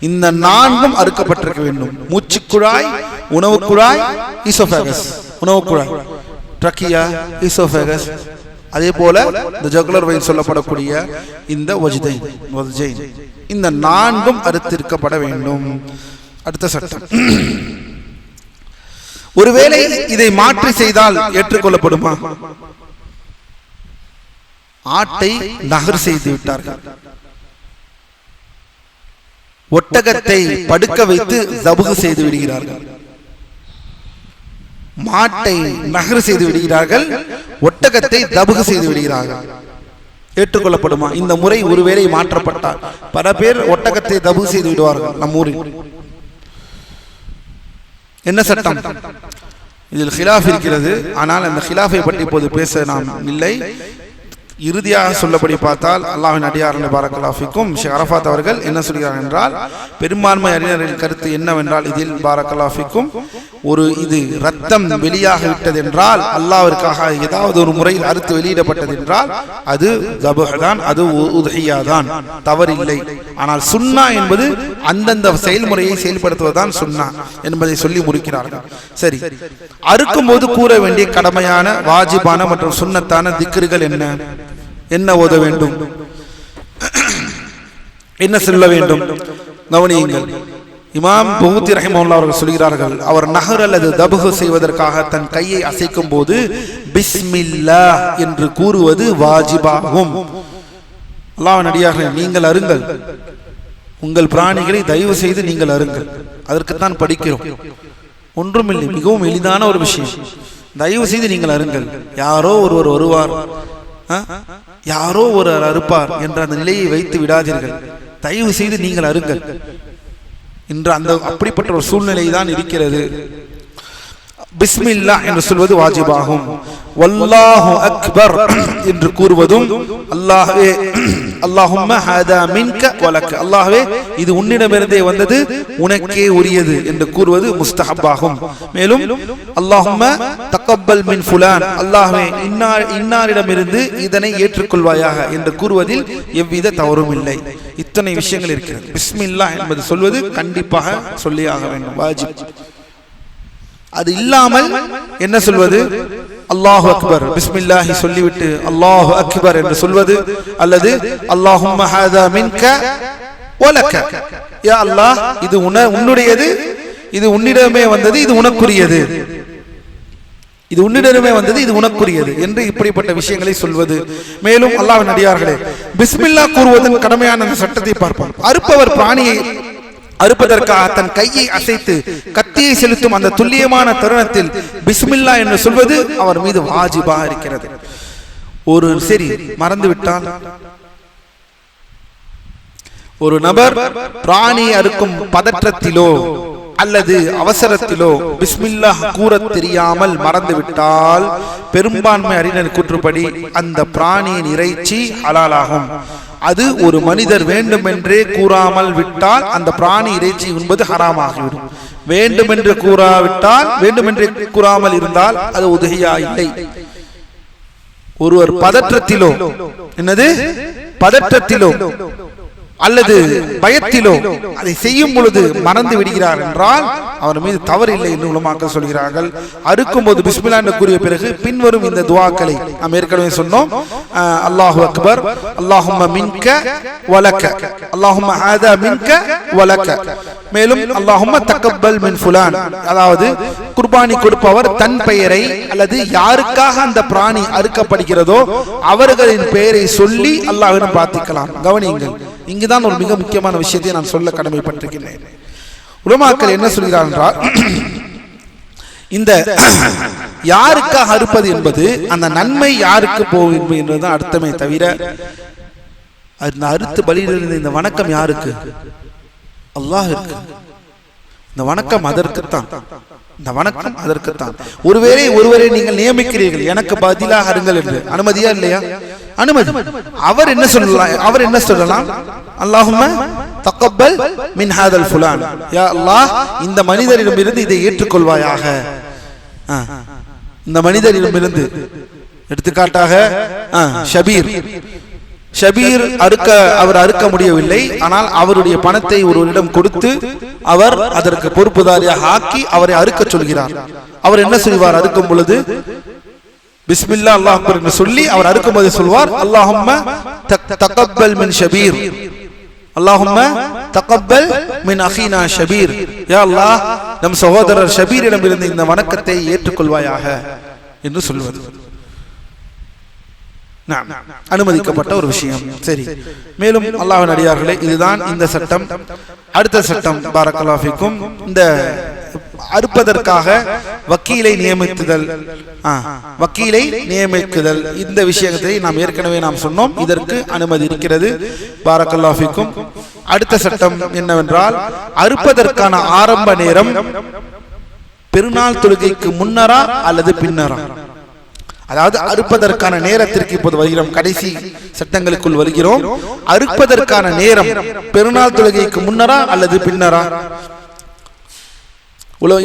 இந்த 4ம் அறுக்கப்பட்டிருக்க வேண்டும். மூச்சு குழாய், உணவு குழாய், ஈசோபேகஸ், உணவு குழாய், ட்ரக்கியா, ஈசோபேகஸ். அதே போல இந்த ஜகுலர் வெயின் சொல்லப்படக்கூடிய இந்த வஜ்தைன், இந்த 4ம் அறுத்திருக்கப்பட வேண்டும். அடுத்த சட்டம், ஒருவேளை இதை மாற்றி செய்தால் ஏற்றுக்கொள்ளப்படுமா? ஆட்டை நகர் செய்து விட்டார்கள், ஒட்டகத்தை படுக்க வைத்து தபுகு செய்து விடுகிறார்கள், மாட்டை நகர் செய்து விடுகிறார்கள், ஒட்டகத்தை தபுகு செய்து விடுகிறார்கள். ஏற்றுக்கொள்ளப்படுமா? இந்த முறை ஒருவேளை மாற்றப்பட்டால், பல பேர் ஒட்டகத்தை தபுகு செய்து விடுவார்கள். நம் ஊரில் என்ன சட்டம்? இதில் ஹிலாஃப் இருக்கிறது. ஆனால் அந்த ஹிலாஃபை பற்றி இப்போது பேச நாம் இல்லை. இறுதியாக சொல்லப்படி பார்த்தால், அல்லாஹ்வின் அடியார்கள் பாரக்கல்லாஹு ஃபீக்கும் ஷேக் அரஃபாத் அவர்கள் என்ன சொல்கிறார் என்றால், பெரும்பான்மை அறிஞர்களின் கருத்து என்னவென்றால், இதில் பாரக்கல்லாஹு ஃபீக்கும் இது ரத்தம் வெளியாக விட்டது என்றால், அல்லாஹ்விற்காக ஏதாவது ஒரு முறையில் அறுத்து வெளியிடப்பட்டது என்றால் அது தபஹ் தான், அது உத்ஹியா தான், தவறில்லை. ஆனால் சுன்னா என்பது அந்தந்த செயல்முறையை செயல்படுத்துவதுதான் சுன்னா என்பதை சொல்லி முடிக்கிறார்கள். சரி, அறுக்கும் போது கூற வேண்டிய கடமையான, வாஜிபான மற்றும் சுன்னத்தான திக்ருகள் என்ன? என்ன ஓத வேண்டும்? என்ன சொல்ல வேண்டும்? கவனியுங்கள். இமாம் புஹூத்தி ரஹிமஹுல்லாஹ் அவர்கள் சொல்கிறார்கள், அவர் நஹர் அல்லது தபுகு செய்வதற்காக தன் கையை அசைக்கும் போது பிஸ்மில்லாஹ் என்று கூறுவது வாஜிபாகும். அல்லாஹ்வின் அடியார்களே, நீங்கள் அருங்கள், உங்கள் பிராணிகளை தயவு செய்து நீங்கள் அருங்கள். அதற்குத்தான் படிக்கிறோம். ஒன்றுமில்லை, மிகவும் எளிதான ஒரு விஷயம். தயவு செய்து நீங்கள் அருங்கள். யாரோ ஒருவர் வருவார், யாரோ ஒரு அறுப்பார் என்ற அந்த நிலையை வைத்து விடாதீர்கள். தயவு செய்து நீங்கள் அருங்கள் என்ற அந்த அப்படிப்பட்ட ஒரு சூழ்நிலை தான் இருக்கிறது. பிஸ்மில்லாஹ் என்று சொல்வது வாஜிபாகும். வல்லாஹு அக்பர் என்று கூறுவதும், அல்லாஹ்வே, அல்லாஹும்ம ஹாதா மின்க வலக, அல்லாஹ்வே இது உன்னிடமிருந்தே வந்தது, உனக்கே உரியது என்று கூறுவது முஸ்தஹப்பாகும். மேலும் அல்லாஹும்ம தக்கப்பல் மின் ஃபுலான், அல்லாஹ்வே இன்னாரிடமிருந்து இதனை ஏற்றுக்கொள்வாயாக என்று கூறுவதில் எவ்வித தவறும் இல்லை. இத்தனை விஷயங்கள் இருக்கிறது. பிஸ்மில்லாஹ் என்பது சொல்வது கண்டிப்பாக சொல்லியாக வேண்டும், வாஜிப். அது இல்லாமல் என்ன சொல்வது? அல்லாஹு அக்பர், பிஸ்மில்லாஹி சொல்லிவிட்டு அல்லாஹு அக்பர் என்று சொல்வது, அல்லது அல்லாஹும்ம ஹாதா மின்க வலக, யா அல்லாஹ் இது உன்னுடையது, இது உன்னிடமே வந்தது, இது உனக்குரியது, இது உன்னிடமே வந்தது, இது உனக்குரியது என்று இப்படிப்பட்ட விஷயங்களை சொல்வது. மேலும் அல்லாஹ்வின் அடியார்களே, பிஸ்மில்லாஹ் கூறுவதன் கடமையான அந்த சட்டத்தை பார்ப்போம். அறுப்பவர் பிராணியை அறுப்பதற்காக தன் கையை அசைத்து கத்தியை செலுத்தும் அந்த துல்லியமான தருணத்தில் பிஸ்மில்லாஹ் என்று சொல்வது அவர் மீது வாஜிபாக இருக்கிறது. ஒரு சரி மறந்துவிட்டால், ஒரு நபர் பிராணி அறுக்கும் பதற்றத்திலோ அல்லது அவசரத்திலோ பிஸ்மில்லாஹ் கூற தெரியாமல் மறந்துவிட்டால், பெரும்பான்மை அறிஞர் கூற்றுப்படி அந்த பிராணியின் இறைச்சி ஹலாலாகும். அது ஒரு மனிதர் வேண்டுமென்றே கூறாமல் விட்டால் அந்த பிராணி இறைச்சி உண்பது ஹராமாகிவிடும். வேண்டுமென்று கூறாவிட்டால், வேண்டுமென்றே கூறாமல் இருந்தால் அது உதுஹியா இல்லை. ஒருவர் பதற்றத்திலோ, என்னது பதற்றத்திலோ அல்லது பயத்திலோ அதை செய்யும் பொழுது மறந்து விடுகிறார் என்றால் அவர் மீது தவறு இல்லை என்று உலமாக்கள் சொல்கிறார்கள். அறுக்கும் போது பிஸ்மில்லா என்று கூறிய பிறகு பின்வரும் இந்த துஆக்களை நாம் ஏற்கனவே சொன்னோம். அல்லாஹு அக்பர், அல்லாஹும்ம மின்க வலக, அல்லாஹும்ம ஹாதா மின்க வலக, மேலும் அல்லாஹும்ம தக்கப்பல் மின் ஃபுலான், அதாவது குர்பானி கொடுப்பவர் தன் பெயரை அல்லது யாருக்காக அந்த பிராணி அறுக்கப்படுகிறதோ அவர்களின் பெயரை சொல்லி அல்லாஹ்விடம் பிரார்த்திக்கலாம். கவனியுங்கள், இங்குதான் ஒரு மிக முக்கியமான விஷயத்தை நான் சொல்ல கடமைப்பட்டிருக்கிறேன். உலமாக்கள் என்ன சொல்கிறார் என்றால், இந்த யாருக்காக அறுப்பது என்பது அந்த நன்மை யாருக்கு போகும் என்பதுதான் அர்த்தமே தவிர அந்த அறுத்து பலியிலிருந்து இந்த வணக்கம் யாருக்கு? அல்லாஹ் இருக்கு. இந்த வணக்கம் அதற்குத்தான், இந்த வணக்கம் அதற்குத்தான். ஒருவரை நீங்கள் நியமிக்கிறீர்கள், எனக்கு பதிலாக அருங்கள் என்று, அனுமதியா இல்லையா? அனுமதி. அவர் என்ன சொல்லலாம்? அல்லாஹும்ம தக்கப்பல் மின் ஹாதல் ஃபுலான், யா அல்லாஹ் இந்த மனிதரிடமிருந்து இதை ஏற்றுக்கொள்வாயாக. இந்த மனிதரிடமிருந்து எடுத்துக்காட்டாக ஷபீர் அவர் அறுக்க முடியவில்லை, ஆனால் அவருடைய பணத்தை ஒருவரிடம் கொடுத்து அவர் அதற்கு பொறுப்புதாரியாக ஆக்கி அவரை அறுக்க சொல்கிறார். அவர் என்ன சொல்வார்? அறுக்கும் பொழுது பிஸ்மில்லா அல்லாஹ் அக்பர் என்று சொல்லி அவர் அறுக்கும் போது சொல்வார், அல்லாஹும்ம தக்கப்பல் மின் ஷபீர், அல்லாஹும்ம தக்கப்பல் மின் அஹீனா ஷபீர், யா அல்லாஹ் நம் சகோதரர் ஷபீரிடம் இருந்து இந்த வணக்கத்தை ஏற்றுக்கொள்வாயாக என்று சொல்வது அனுமதிக்கப்பட்ட ஒரு விஷயம். சரி, மேலும் அல்லாஹ்வின் அடியார்களே, இதுதான் இந்த சட்டம். அடுத்த சட்டம் பாரக்கல்லாஹு ஃபீக்கும், இந்த அறுப்பதற்காக வக்கீலை நியமிக்குதல், இந்த விஷயத்தை நாம் ஏற்கனவே சொன்னோம். இதற்கு அனுமதி இருக்கிறது. பாரக்கல்லாஹு ஃபீக்கும். அடுத்த சட்டம் என்னவென்றால், அறுப்பதற்கான ஆரம்ப நேரம் பெருநாள் தொழுகைக்கு முன்னரா அல்லது பின்னரா? அதாவது அறுப்பதற்கான நேரத்திற்கு இப்போது வருகிறோம், கடைசி சட்டங்களுக்குள் வருகிறோம். அறுப்பதற்கான நேரம் பெருநாள் தொழுகைக்கு முன்னரா அல்லது பின்னரா?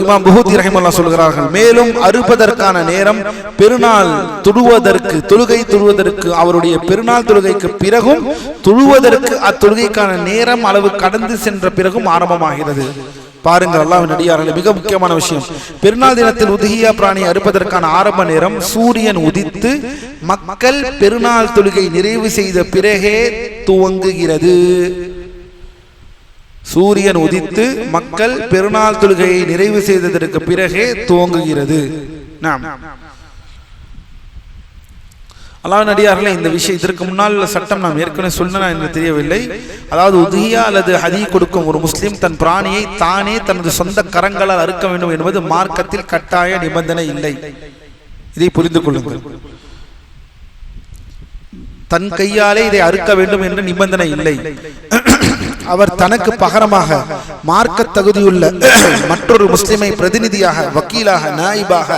இமாம் புஹூதி ரஹிமஹுல்லாஹ் சொல்கிறார்கள், மேலும் அறுப்பதற்கான நேரம் பெருநாள் தொழுகை தொழுவதற்கு அவருடைய பெருநாள் தொழுகைக்கு பிறகும் தொழுவதற்கு அத்தொழுகைக்கான நேரம் அளவு கடந்து சென்ற பிறகும் ஆரம்பமாகிறது. பாருங்கள் அல்லாஹ்வின் அடியார்களே, மிக முக்கியமான விஷயம். பெருநாள் தினத்தில் உதுஹியா பிராணி அறுப்பதற்கான ஆரம்ப நேரம் சூரியன் உதித்து மக்கள் பெருநாள் தொழுகை நிறைவு செய்த பிறகே துவங்குகிறது. சூரியன் உதித்து மக்கள் பெருநாள் தொழுகையை நிறைவு செய்ததற்கு பிறகே துவங்குகிறது. அல்லாஹ்வின் அடியார்களே, இந்த விஷயம் இதற்கு முன்னால் சட்டம் நாம் ஏற்கனவே சொன்னா என்று தெரியவில்லை. அதாவது உதுஹியா அல்லது ஹதி கொடுக்கும் ஒரு முஸ்லிம் தன் பிராணியை தானே தனது சொந்த கரங்களால் அறுக்க வேண்டும் என்பது மார்க்கத்தில் கட்டாய நிபந்தனை இல்லை. இதை புரிந்து கொள்ளுங்கள். தன் கையாலே இதை அறுக்க வேண்டும் என்ற நிபந்தனை இல்லை. அவர் தனக்கு பகரமாக மார்க்க தகுதியுள்ள மற்றொரு முஸ்லிமை பிரதிநிதியாக, வக்கீலாக, நாயிபாக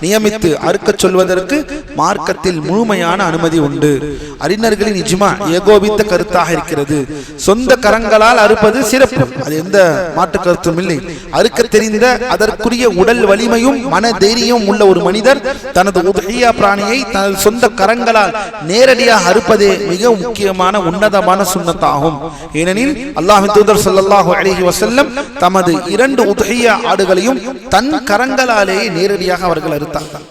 நியமித்து அறுக்க சொல்வதற்கு மார்க்கத்தில் முழுமையான அனுமதி உண்டு. அறிஞர்களின் இஜ்மா ஏகோபித்த கருத்தாக இருக்கிறது. சொந்த கரங்களால் அறுப்பது சிறப்பு, அது எந்த மாற்று கருத்தும் இல்லை. அறுக்க தெரிந்த அதற்குரிய உடல் வலிமையும் மன தைரியம் உள்ள ஒரு மனிதர் தனது உதுஹியா பிராணியை தனது சொந்த கரங்களால் நேரடியாக அறுப்பதே மிக முக்கியமான உன்னதமான சுன்னத்தாகும். ஏனெனில் அல்லாஹ்வின் தூதர் ஸல்லல்லாஹு அலைஹி வஸல்லம் தமது 2 உதுஹியா ஆடுகளையும் தன் கரங்களாலேயே நேரடியாக அவர்கள் அறுத்தார்கள்.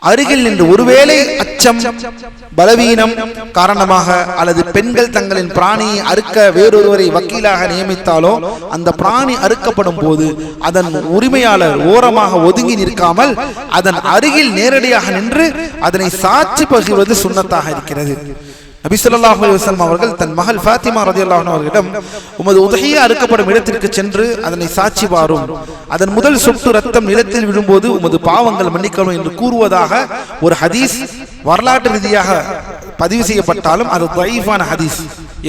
அருகில் நின்று ஒருவேளை அச்சம், பலவீனம் காரணமாக அல்லது பெண்கள் தங்களின் பிராணியை அறுக்க வேறொருவரை வக்கீலாக நியமித்தாலோ அந்த பிராணி அறுக்கப்படும் போது அதன் உரிமையாளர் ஓரமாக ஒதுங்கி நிற்காமல் அதன் அருகில் நேரடியாக நின்று அதனை சாட்சி பகிர்வது சுன்னத்தாக இருக்கிறது. நபி ஸல்லல்லாஹு அலைஹி வஸல்லம் அவர்கள் தன் மகள் ஃபாத்திமா ரலியல்லாஹு அன்ஹா அவர்களிடம், உமது உதுஹியா அறுக்கப்படும் இடத்திற்கு சென்று அதனை சாட்சி பாரும், அதன் முதல் சொட்டு ரத்தம் நிலத்தில் விழும்போது உமது பாவங்கள் மன்னிக்கணும் என்று கூறுவதாக ஒரு ஹதீஸ் வரலாற்று ரீதியாக பதிவு செய்யப்பட்டாலும் அது தஈஃபான ஹதீஸ்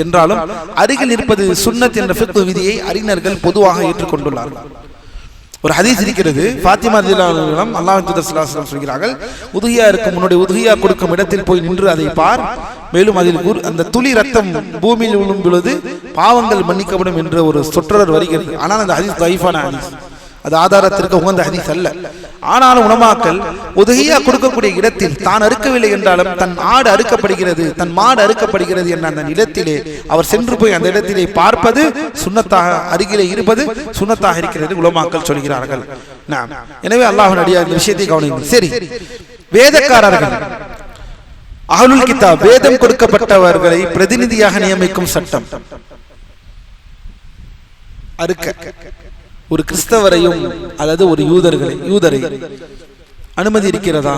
என்றாலும் அருகில் நிற்பது சுன்னத் என்ற ஃபிக்ஹ் விதியை அறிஞர்கள் பொதுவாக ஏற்றுக்கொண்டுள்ளார்கள். ஒரு ஹதீஸ் இருக்கிறது, ஃபாத்திமா ரலியல்லாஹு அன்ஹா அல்லாஹ்வின் தூதர் ஸல்லல்லாஹு அலைஹி வஸல்லம் சொல்கிறார்கள், உதுஹியா இருக்கும் முன்னுடைய உதுஹியா கொடுக்கும் இடத்தில் போய் நின்று அதை பார், மேலும் அதில் அந்த துளி ரத்தம் பூமியில் விழும் பொழுது பாவங்கள் மன்னிக்கப்படும் என்ற ஒரு சொற்றொடர் வருகிறது. ஆனால் அந்த ஹதீஸ் தஈஃபான ஹதீஸ். அது ஆதாரத்திற்கு உகந்த ஹதீஸ் அல்ல. ஆனாலும் உலமாக்கள் உதுஹியா கொடுக்கக்கூடிய இடத்தில் தான் அறுக்கவில்லை என்றாலும் தன் ஆடு அறுக்கப்படுகிறது, தன் மாடு அறுக்கப்படுகிறது என்ற அந்த இடத்திலே அவர் சென்று போய் அந்த இடத்திலே பார்ப்பது சுன்னத்தாக, அருகிலே இருப்பது சுன்னத்தாக இருக்கிறது உலமாக்கள் சொல்கிறார்கள். எனவே அல்லாஹ்வின் அடியார் இந்த விஷயத்தை கவனியுங்கள். சரி, வேதக்காரர்கள் அஹ்லுல் கிதாப் வேதம் கொடுக்கப்பட்டவர்களை பிரதிநிதியாக நியமிக்கும் சட்டம் அறுக்க ஒரு கிறிஸ்தவரையும் அல்லது ஒரு யூதரை அனுமதி இருக்கிறதா?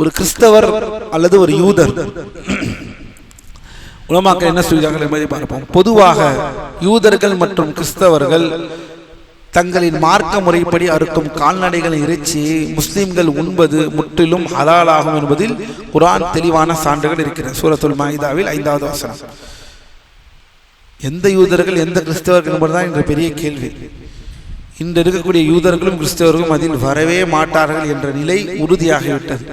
ஒரு கிறிஸ்தவர் அல்லது ஒரு யூதர் உலமாக்கள் என்ன சொல்கிறார்கள் என்பதை பார்ப்போம். பொதுவாக யூதர்கள் மற்றும் கிறிஸ்தவர்கள் தங்களின் மார்க்க முறைப்படி அறுக்கும் கால்நடைகளின் இறைச்சியை முஸ்லிம்கள் உண்பது முற்றிலும் ஹலாலாகும் என்பதில் குர்ஆன் தெளிவான சான்றுகள் இருக்கிறது. சூரத்துல் மாயிதாவில் 5வது வசனம். எந்த யூதர்கள் எந்த கிறிஸ்தவர்கள் என்பதுதான் என்ற பெரிய கேள்வி. இன்று இருக்கக்கூடிய யூதர்களும் கிறிஸ்தவர்களும் அதில் வரவே மாட்டார்கள் என்ற நிலை உறுதியாகிவிட்டது.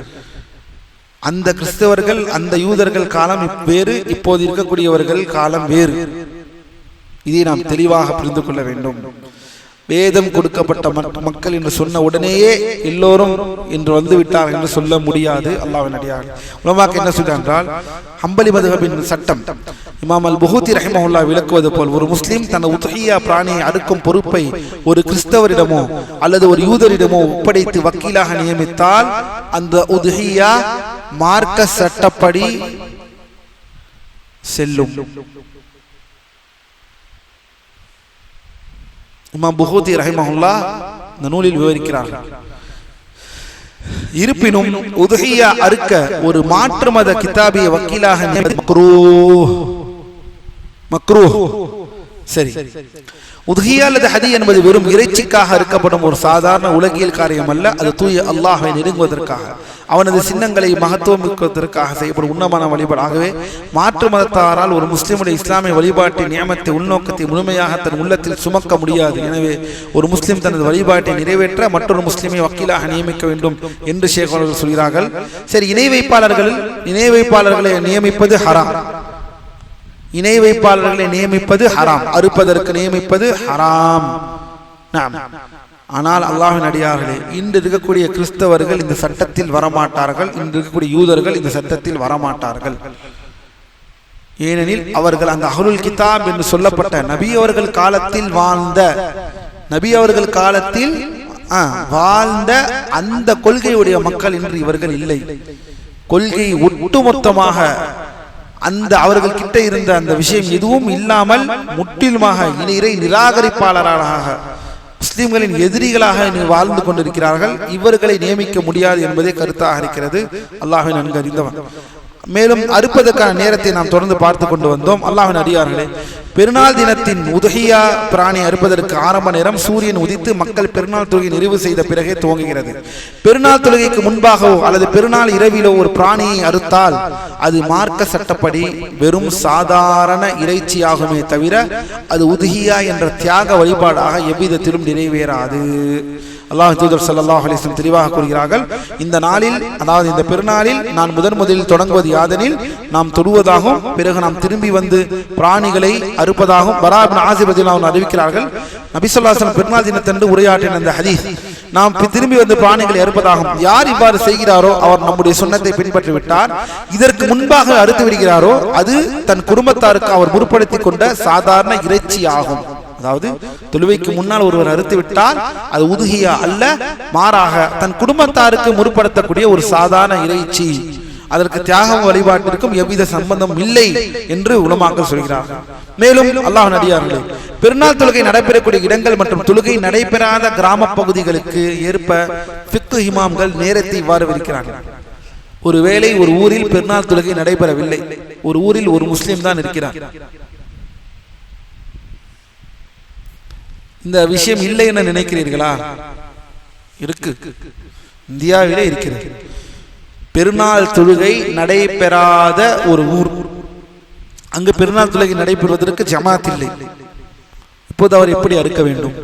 அந்த கிறிஸ்தவர்கள் அந்த யூதர்கள் காலம் வேறு, இப்போது இருக்கக்கூடியவர்கள் காலம் வேறு. இதை நாம் தெளிவாக புரிந்து கொள்ள வேண்டும். வேதம் கொடுக்கப்பட்ட மக்கள் என்று சொன்ன உடனேயே எல்லோரும் இன்று வந்து விட்டார் என்று சொல்ல முடியாது. அல்லாஹ்வின் அடியார் உலமாக்கள் என்ன சொல்கிறார்கள்? ஹம்பலி மதுஹபின் சட்டம் இமாம் அல் புஹூதி ரஹிமஹுல்லாஹ் விளக்குவது போல் ஒரு முஸ்லிம் தன் உத்ஹியா பிராணியை அறுக்கும் பொறுப்பை ஒரு கிறிஸ்தவரிடமோ அல்லது ஒரு யூதரிடமோ ஒப்படைத்து வக்கீலாக நியமித்தால் அந்த உத்ஹியா மார்க்க சட்டப்படி செல்லும். இமாம் புஹூதி ரஹிமஹுல்லாஹ் இந்த நூலில் விவரிக்கிறார்கள். இருப்பினும் உதுஹியா அறுக்க ஒரு மாற்று மத கிதாபிய வக்கீலாக மக்ரூஹ். சரி, உதுஹியா அல்லது ஹதி என்பது வெறும் இறைச்சிக்காக அறுக்கப்படும் ஒரு சாதாரண உலகியல் காரியம் அல்ல. அது தூய அல்லாஹ்வை நெருங்குவதற்காக, அவனது சின்னங்களை மகத்துவமிக்குவதற்காக செய்யப்படும் உன்னமான வழிபாடு. ஆகவே மாற்று மதத்தாரால் ஒரு முஸ்லிமுடைய இஸ்லாமிய வழிபாட்டின் நியமத்தை உள்நோக்கத்தை முழுமையாக தன் உள்ளத்தில் சுமக்க முடியாது. எனவே ஒரு முஸ்லிம் தனது வழிபாட்டை நிறைவேற்ற மற்றொரு முஸ்லிமை வக்கீலாக நியமிக்க வேண்டும் என்று ஷேக் அவர்கள் சொல்கிறார்கள். சரி, இணை வைப்பாளர்களை நியமிப்பது ஹராம். இணை வைப்பாளர்களை நியமிப்பது ஹராம், அறுப்பதற்கு நியமிப்பது ஹராம். ஆனால் அல்லாஹ்வின் அடியார்களே, இன்று இருக்கக்கூடிய கிறிஸ்தவர்கள் இந்த சட்டத்தில் வரமாட்டார்கள், இன்று இருக்கக்கூடிய யூதர்கள் இந்த சட்டத்தில் வரமாட்டார்கள். ஏனெனில் அவர்கள் அந்த அஹ்லுல் கிதாப் என்று சொல்லப்பட்ட நபி அவர்கள் காலத்தில் வாழ்ந்த அந்த கொள்கையுடைய மக்கள் இன்று இவர்கள் இல்லை. கொள்கை ஒட்டுமொத்தமாக அந்த அவர்கள் கிட்ட இருந்த அந்த விஷயம் எதுவும் இல்லாமல் முற்றிலுமாக இறை நிராகரிப்பாளராக முஸ்லிம்களின் எதிரிகளாக வாழ்ந்து கொண்டிருக்கிறார்கள். இவர்களை நியமிக்க முடியாது என்பதே கருத்தாக இருக்கிறது. அல்லாஹ்வின் நன்கு அறிந்தவன். மேலும் அறுப்பதற்கான நேரத்தை நாம் தொடர்ந்து பார்த்து கொண்டு வந்தோம். அல்லாஹ்வின் அடியார்களே, பெருநாள் தினத்தின் உதுஹியா பிராணி அறுப்பதற்கு ஆரம்ப நேரம் சூரியன் உதித்து மக்கள் பெருநாள் தொழுகை நிறைவு செய்த பிறகே துவங்குகிறது. பெருநாள் தொழுகைக்கு முன்பாகவோ அல்லது பெருநாள் இரவிலோ ஒரு பிராணியை அறுத்தால் அது மார்க்க சட்டப்படி வெறும் சாதாரண இறைச்சியாகுமே தவிர அது உதுஹியா என்ற தியாக வழிபாடாக எவ்விதத்திலும் நிறைவேறாது. அல்லாஹ் தூதர் ஸல்லல்லாஹு அலைஹி வஸல்லம் தெளிவாக கூறுகிறார்கள், இந்த நாளில், அதாவது இந்த பெருநாளில் நான் முதலில் தொடங்குவது யாதெனில் நாம் தொழுவதாகவும் பிறகு நாம் திரும்பி வந்து பிராணிகளை அறுப்பதாகவும் பரா இப்னு ஆஸிப் ரலியல்லாஹு அன்ஹு அறிவிக்கிறார்கள். நபி ஸல்லல்லாஹு அலைஹி வஸல்லம் பெருநாள் தினத்தன்று உரையாற்றின அந்த ஹதீஸ் நாம் திரும்பி வந்து பிராணிகளை அறுப்பதாகும். யார் இவ்வாறு செய்கிறாரோ அவர் நம்முடைய சுன்னத்தை பின்பற்றி விட்டார். இதற்கு முன்பாக அறுத்து விடுகிறாரோ அது தன் குடும்பத்தாருக்கு அவர் முற்படுத்திக் கொண்ட சாதாரண இறைச்சி ஆகும். அதாவது தொழுவைக்கு முன்னால் ஒருவர் அறுத்து விட்டால் அது உதுஹியா அல்ல, மாறாக தன் குடும்பத்தாருக்கு முற்படுத்தக்கூடிய ஒரு சாதாரண இறைச்சி. அதற்கு தியாகம் வழிபாட்டிற்கும் எவ்வித சம்பந்தம் இல்லை என்று உலமாக்கள் சொல்கிறார்கள். மேலும் அல்லாஹ்வின் அடியார்களே, பெருநாள் தொழுகை நடைபெறக்கூடிய இடங்கள் மற்றும் தொழுகை நடைபெறாத கிராம பகுதிகளுக்கு ஏற்ப ஃபிக்ஹ் இமாம்கள் நேரத்தை இவ்வாறு விரிக்கிறார்கள். ஒருவேளை ஒரு ஊரில் பெருநாள் தொழுகை நடைபெறவில்லை, ஒரு ஊரில் ஒரு முஸ்லிம் தான் இருக்கிறார். இந்த விஷயம் இல்லை என நினைக்கிறீர்களா? இருக்கு, இந்தியாவிலே இருக்கிறது. பெருநாள் தொழுகை நடைபெறாத ஒரு ஊர், அங்கு பெருநாள் தொழுகை நடைபெறுவதற்கு ஜமாத் இல்லை. இப்போது அவர் எப்படி அறுக்க வேண்டும்?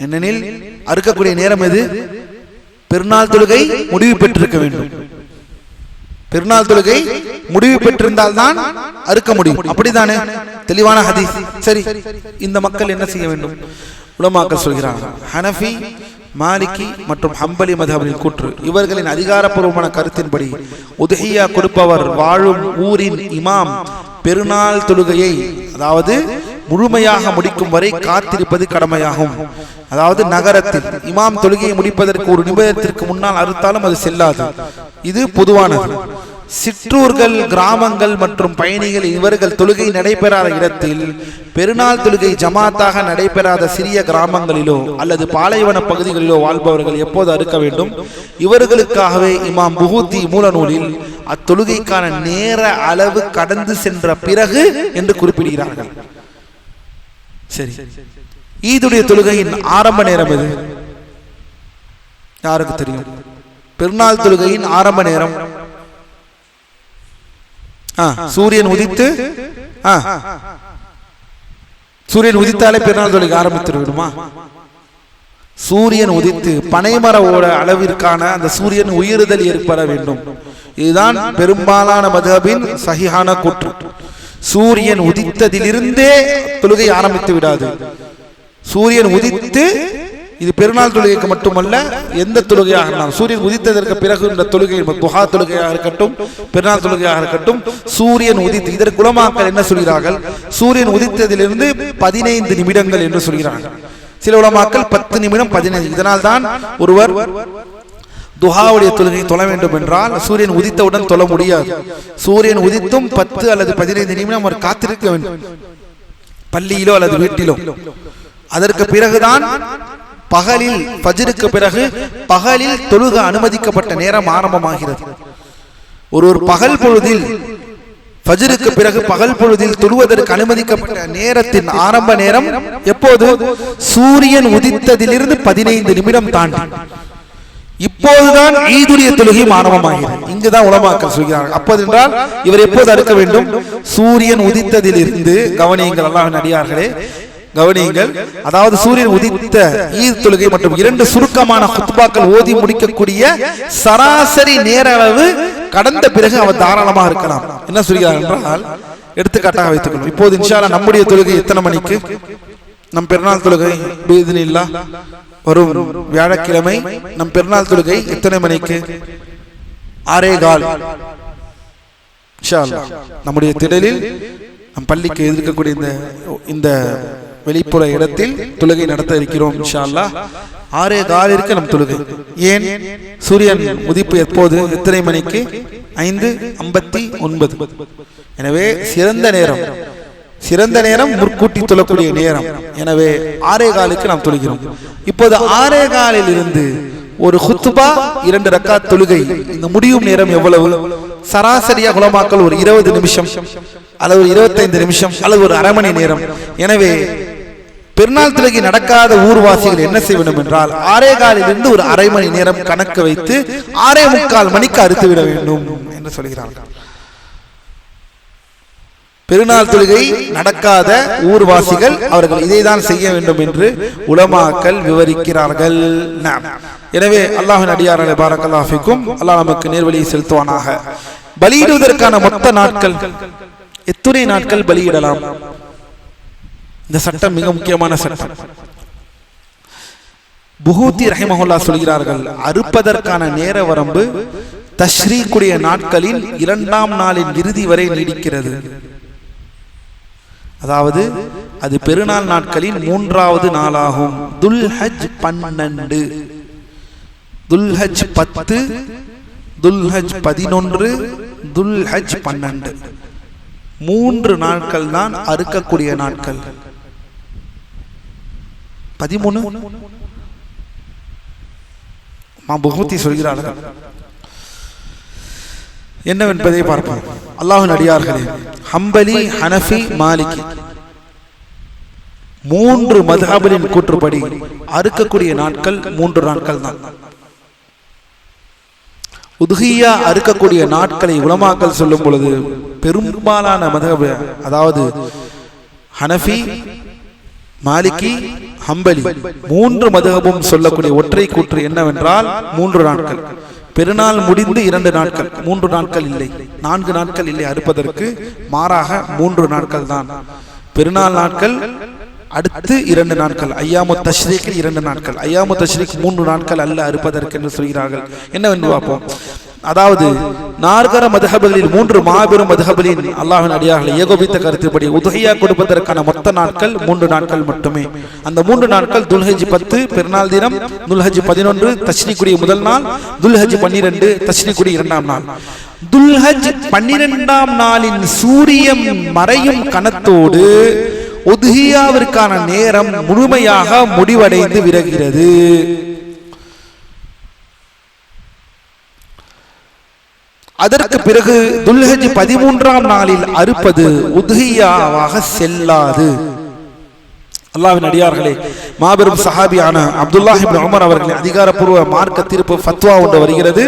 ஏனெனில் அறுக்கக்கூடிய நேரம் எது? பெருநாள் தொழுகை முடிவு பெற்றிருக்க வேண்டும். பெருநாள் தொழுகை முடிவு பெற்றிருந்தால் தான் அறுக்க முடியும், அப்படித்தானே? தெளிவான ஹதீஸ். சரி, இந்த மக்கள் என்ன செய்ய வேண்டும்? உலமாக்கள் சொல்கிறார்கள், ஹனஃபி, மாலிகி மற்றும் ஹம்பலி மதஹபின் கூற்று, இவர்களின் அதிகாரப்பூர்வமான கருத்தின்படி உதுஹியா கொடுப்பவர் வாழும் ஊரின் இமாம் பெருநாள் தொழுகையை, அதாவது முழுமையாக முடிக்கும் வரை காத்திருப்பது கடமையாகும். அதாவது நகரத்தில் இமாம் தொழுகையை முடிப்பதற்கு ஒரு நிமிடத்திற்கு முன்னால் அறுத்தாலும் அது செல்லாது. இது பொதுவானது. சிற்றூர்கள், கிராமங்கள் மற்றும் பயணிகள் இவர்கள் தொழுகை நடைபெறாத இடத்தில், பெருநாள் தொழுகை ஜமாத்தாக நடைபெறாத சிறிய கிராமங்களிலோ அல்லது பாலைவன பகுதிகளிலோ வாழ்பவர்கள் எப்போது அறுக்க வேண்டும்? இவர்களுக்காகவே இமாம் புகூத்தி மூலநூலில் அத்தொழுகைக்கான நேர அளவு கடந்து சென்ற பிறகு என்று குறிப்பிடுகிறார்கள். சரி, ஈதுடைய தொழுகையின் ஆரம்ப நேரம் எது? யாருக்கு தெரியும்? பெருநாள் தொழுகையின் ஆரம்ப நேரம் சூரியன் உதித்து, சூரியன் உதித்தாலே பெருநாள் தொழுகை ஆரம்பித்து விடுமா? சூரியன் உதித்து பனைமரவோட அளவிற்கான அந்த சூரியன் உயிர்தல் ஏற்பட வேண்டும். இதுதான் பெரும்பாலான மதஹபின் சஹீஹான கூற்று. சூரியன் உதித்ததிலிருந்தே தொழுகை ஆரம்பித்து விடாது. சூரியன் உதித்து, இது பெருநாள் தொழுகைக்கு மட்டுமல்ல, எந்த தொழுகையாக இருந்தாலும் சூரியன் உதித்ததற்கு பிறகு இந்த தொழுகை, துஹா தொழுகையாக இருக்கட்டும், பெருநாள் தொழுகையாக இருக்கட்டும், சூரியன் உதித்து, இதற்கு உலமாக்கள் என்ன சொல்கிறார்கள்? சூரியன் உதித்ததிலிருந்து 15 நிமிடங்கள் என்று சொல்கிறார்கள். சில உலமாக்கள் 10 நிமிடம் 15. இதனால் தான் ஒருவர் துஹாவுடைய தொழுகை தொழ வேண்டும் என்றால் சூரியன் உதித்தவுடன் தொழ முடியாது. சூரியன் உதித்தும் 10 அல்லது 15 நிமிடம் அவர் காத்திருக்க வேண்டும், பள்ளியிலோ அல்லது வீட்டிலோ. அதற்கு பிறகுதான் பகலில், ஃபஜ்ருக்கு பிறகு பகலில் தொழுக அனுமதிக்கப்பட்ட நேரம் ஆரம்பமாகிறது. ஒரு பகல் பொழுதில், ஃபஜ்ருக்கு பிறகு பகல் பொழுதில் தொழுவதற்கு அனுமதிக்கப்பட்ட நேரத்தின் ஆரம்ப நேரம் எப்போது? சூரியன் உதித்ததிலிருந்து 15 நிமிடம் தாண்டி. இப்போதுதான் ஈதுடைய தொழுகையும் ஆரம்பமாகிறது. இங்குதான் உலமாக்கள் சொல்கிறார்கள். அப்போது என்றால் இவர் எப்போது அறுக்க வேண்டும்? சூரியன் உதித்ததிலிருந்து. கவனியுங்கள் அல்லாஹ்வின் அடியார்களே, கவனியுங்கள். அதாவது சூரியன் உதித்த ஈத் தொழுகை மற்றும் 2 சுருக்கமான குத்பாக்கள் ஓதி முடிக்கக்கூடிய சராசரி நேர அளவு கடந்த பிறகு அவர் தாராளமாக இருக்கலாம். என்ன சொல்கிறார் என்றால், எடுத்துக்காட்டாக வைத்துக் கொள்ளும். இப்போது இன்ஷா அல்லாஹ் நம்முடைய தொழுகை எத்தனை மணிக்கு? நம் பெருநாள் தொழுகை பிஇذنில்லாஹ் வரும் வியாழக்கிழமை நம் பெருநாள் தொழுகை எத்தனை மணிக்கு? 6:15 இன்ஷா அல்லாஹ். நம்முடைய திடலில் நம் பள்ளிக்கு எதிர்க்கக்கூடிய இந்த வெளிப்புற இடத்தில் தொழுகை நடத்த இருக்கிறோம் இன்ஷா அல்லாஹ். 6:15 நம் தொழுகை. ஏன்? சூரியன் உதிப்பு எப்போது? எத்தனை மணிக்கு? 5:59. எனவே சிறந்த நேரம் முற்கூட்டி தொழக்கூடிய நேரம். எனவே 6:15 நாம் தொழுகிறோம். இப்போது 6:15 இருந்து ஒரு குத்பா, 2 ரக்காத் தொழுகை, இந்த முடியும் நேரம் எவ்வளவு? சராசரியாக உலமாக்கள் ஒரு 20 நிமிஷம் அல்லது 25 நிமிஷம் அல்லது ஒரு அரை மணி நேரம். எனவே பெருநாள் தொழுகை நடக்காத ஊர்வாசிகள் என்ன செய்ய வேண்டும் என்றால் 6:15 இருந்து ஒரு அரை மணி நேரம் கணக்கு வைத்து 6:45 மணிக்கு அறுத்து விட வேண்டும் என்று சொல்கிறார்கள். பெருநாள் தொழுகை நடக்காத ஊர்வாசிகள் அவர்கள் இதைதான் செய்ய வேண்டும் என்று உலமாக்கள் விவரிக்கிறார்கள். எனவே அல்லாஹ்வின் அடியார்களே, பாரக்கல்லாஹு ஃபீக்கும், அல்லாஹ் நமக்கு நேர்வழியை செலுத்துவானாக. பலியிடுவதற்கான மொத்த நாட்கள் எத்தனை நாட்கள் பலியிடலாம்? இந்த சட்டம் மிக முக்கியமான சட்டம். புகூத்தி ரஹிமஹுல்லாஹ் சொல்கிறார்கள், அறுப்பதற்கான நேர வரம்பு தஷ்ரீக்குடைய நாட்களில் 2ஆம் நாளின் இறுதி வரை நீடிக்கிறது. அதாவது அது பெருநாள் நாட்களின் 3வது நாளாகும். துல்ஹஜ் 12, துல்ஹஜ் 10, துல்ஹஜ் 11, துல்ஹஜ் 12, 3 நாட்கள் தான் அறுக்கக்கூடிய நாட்கள். 13 புகூத்தி சொல்கிறார்கள். என்னவென்பதை பார்ப்போம். அல்லாஹ்வின் அடியார்களே, ஹம்பலி, ஹனஃபி, மாலிகி 3 மத்ஹபின் கூற்றுப்படி அறுக்கக்கூடிய நாட்கள் 3 நாட்கள் தான். உதுஹியா அறுக்கக்கூடிய நாட்களை உலமாக்கள் சொல்லும் பொழுது பெரும்பாலான மத்ஹப், அதாவது ஹனஃபி, மாலிகி, ஹம்பலி 3 மத்ஹபும் சொல்லக்கூடிய ஒற்றை கூற்று என்னவென்றால் 3 நாட்கள். பெருநாள் முடிந்து 2 நாட்கள், 3 நாட்கள் இல்லை, 4 நாட்கள் இல்லை அறுப்பதற்கு, மாறாக 3 நாட்கள் தான். பெருநாள் நாட்கள் அடுத்து 2 நாட்கள், ஐயாமு தஷ்ரீக் 2 நாட்கள், ஐயாமு தஷ்ரீக் 3 நாட்கள் அல்ல அறுப்பதற்கு என்று சொல்கிறார்கள். என்னவென்று பார்ப்போம். அதாவது நார்கர மதுஹபுகளில் 3 மாபெரும் மதுஹபுகளின் அல்லாஹ்வின் அடியார்களை ஏகோபித்த கருத்துப்படி உதுஹியா கொடுப்பதற்கான மொத்த நாட்கள் 3 நாட்கள் மட்டுமே. அந்த 3 நாட்கள் துல்ஹஜ் 10 பெருநாள் தினம், துல்ஹஜ் 11 தஷ்ரீக்குடைய முதல் நாள், துல்ஹஜ் 12 தஷ்ரீக்குடைய 2ஆம் நாள். துல்ஹஜ் 12ஆம் நாளின் சூரியன் மறையும் கணத்தோடு உதுஹியாவிற்கான நேரம் முழுமையாக முடிவடைந்து விடுகிறது. அதற்கு பிறகு துல்ஹஜ் 13ஆம் நாளில் அறுப்பது உதுஹியாவாக செல்லாது. அல்லாஹ்வின் அடியார்களே, மாபெரும் சஹாபியான அப்துல்லாஹ் இப்னு உமர் அவர்களின் அதிகாரப்பூர்வ மார்க்க தீர்ப்பு ஃபத்வா ஒன்று வருகிறது.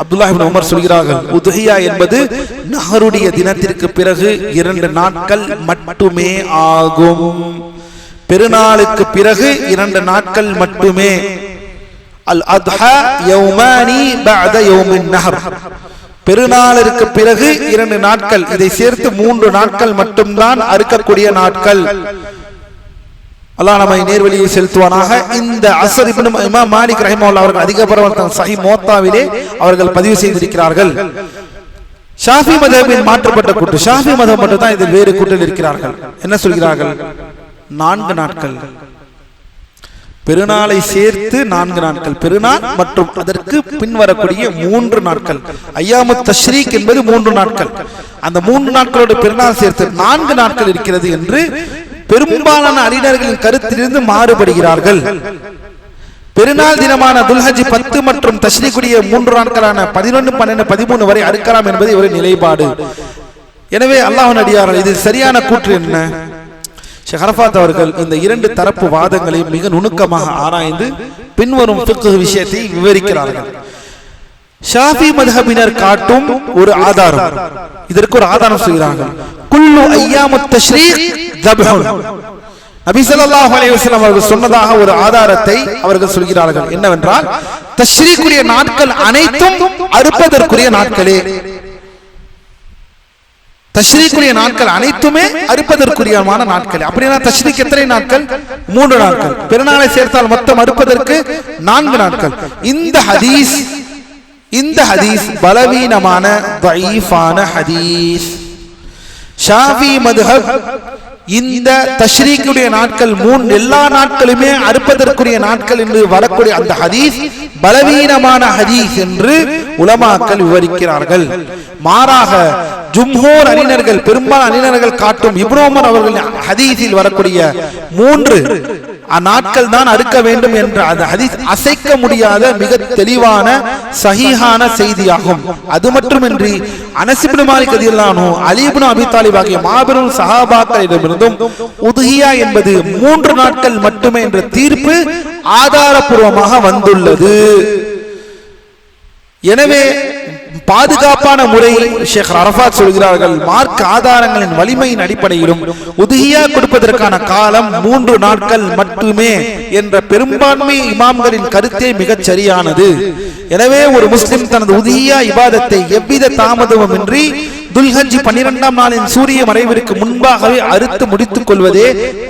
அப்துல்லாஹ் இப்னு உமர் சொல்கிறார்கள், உதுஹியா என்பது நஹருடைய தினத்திற்கு பிறகு 2 நாட்கள் மட்டுமே ஆகும். பெருநாளுக்கு பிறகு 2 நாட்கள் மட்டுமே. அல் அத்ஹா யௌமானி பஅத யௌமின் நஹர். பெருநாளுக்கு பிறகு 2 நாட்கள், இதை சேர்த்து 3 நாட்கள் மட்டும்தான் அறுக்கக்கூடிய நாட்கள். அல்லாஹ் நம்மை நேர்வழியை செலுத்துவானாக. இந்த அஸ்ர் இப்னு இமாம் மாலிக் ரஹிமஹுல்லாஹ் அவர்கள் அதிகபரமான சஹீஹ் முவத்தாவிலே அவர்கள் பதிவு செய்திருக்கிறார்கள். ஷாஃபி மذஹபில் மாற்றப்பட்ட கூட்டு, ஷாஃபி மذஹப் மட்டும் தான் இதில் வேறு கூட்டில் இருக்கிறார்கள். என்ன சொல்கிறார்கள்? 4 நாட்கள், பெருநாளை சேர்த்து 4 நாட்கள், பெருநாள் மற்றும் அதற்கு பின்வரக்கூடிய 3 நாட்கள். ஐயாமு தஷ்ரீக் என்பது 3 நாட்கள். அந்த 3 நாட்களோடு பெருநாள் சேர்த்து 4 நாட்கள் இருக்கிறது என்று பெரும்பாலான அறிஞர்களின் கருத்திலிருந்து மாறுபடுகிறார்கள். பெருநாள் தினமான துல்ஹஜ் 10 மற்றும் தஷ்ரீக்குடைய 3 நாட்களான 11, 12, 13 வரை அறுக்கலாம் என்பது ஒரு நிலைப்பாடு. எனவே அல்லாஹ்வின் அடியார்கள், இது சரியான கூற்று என்ன? ஷேக் அரஃபாத் அவர்கள் இந்த 2 தரப்பு வாதங்களை மிக நுணுக்கமாக ஆராய்ந்து பின்வரும் ஃபிக்ஹ் விஷயத்தை விவரிக்கிறார்கள். ஷாஃபி மذஹபினர் காட்டும் ஒரு ஆதாரம், இதற்கு ஒரு ஆதாரம் சொல்கிறார்கள். குல்லு ஐயாமுத் தஷ்ரீக் தப்ஹுன். நபி ஸல்லல்லாஹு அலைஹி வஸல்லம் அவர்கள் சொன்னதாக ஒரு ஆதாரத்தை அவர்கள் சொல்கிறார்கள். என்னவென்றால், தஷ்ரீக்குரிய நாட்கள் அனைத்தும் அறுப்பதற்குரிய நாட்களே. தஷ்ரீக்குரிய நாட்கள் அனைத்துமே அறுப்பதற்குரியமான நாட்கள். அப்படின்னா தஷ்ரீக் எத்தனை நாட்கள்? 3 நாட்கள். பெருநாளை சேர்த்தால் மொத்தம் அறுப்பதற்கு 4 நாட்கள். இந்த ஹதீஸ் பலவீனமான தஈஃபான ஹதீஸ். ஷாஃபி மذஹப் இந்த தஷ்ரீக்குடைய நாட்கள் 3 எல்லா நாட்களுமே அறுப்பதற்குரிய நாட்கள் என்று வரக்கூடிய அந்த ஹதீஸ் பலவீனமான ஹதீஸ் என்று உலமாக்கள் விவரிக்கிறார்கள். மாறாக ஜும்ஹூர் அறிஞர்கள், பெரும்பாலான அறிஞர்கள் காட்டும் இப்னு உமர் அவர்களின் ஹதீஸில் வரக்கூடிய 3 நாட்கள் தான் அறுக்க வேண்டும் என்ற அந்த ஹதீஸ் அசைக்க முடியாத மிக தெளிவான சஹீஹான செய்தியாகும். அது மட்டுமின்றி அனஸ் இப்னு மாலிக் ரலியல்லாஹு அன்ஹு, அலி இப்னு அபி தாலிப் ஆகிய மாபெரும் சஹாபாக்களிடமிருந்தும் உதுஹியா என்பது 3 நாட்கள் மட்டுமே என்ற தீர்ப்பு ஆதாரபூர்வமாக வந்துள்ளது. எனவே பாதுகாப்பான முறை ஷேக் அரஃபாத் சொல்கிறார்கள், மார்க்க ஆதாரங்களின் வலிமையின் அடிப்படையிலும் உதுஹியா கொடுப்பதற்கான காலம் 3 நாட்கள் மட்டுமே என்ற பெரும்பான்மை இமாம்களின் கருத்தே மிகச் சரியானது. எனவே ஒரு முஸ்லிம் தனது உதுஹியா இபாதத்தை எவ்வித தாமதமும் இன்றி துல்ஹஜ் 12ஆம் நாளின் சூரிய மறைவிற்கு முன்பாகவே அறுத்து முடித்துக் கொள்வதே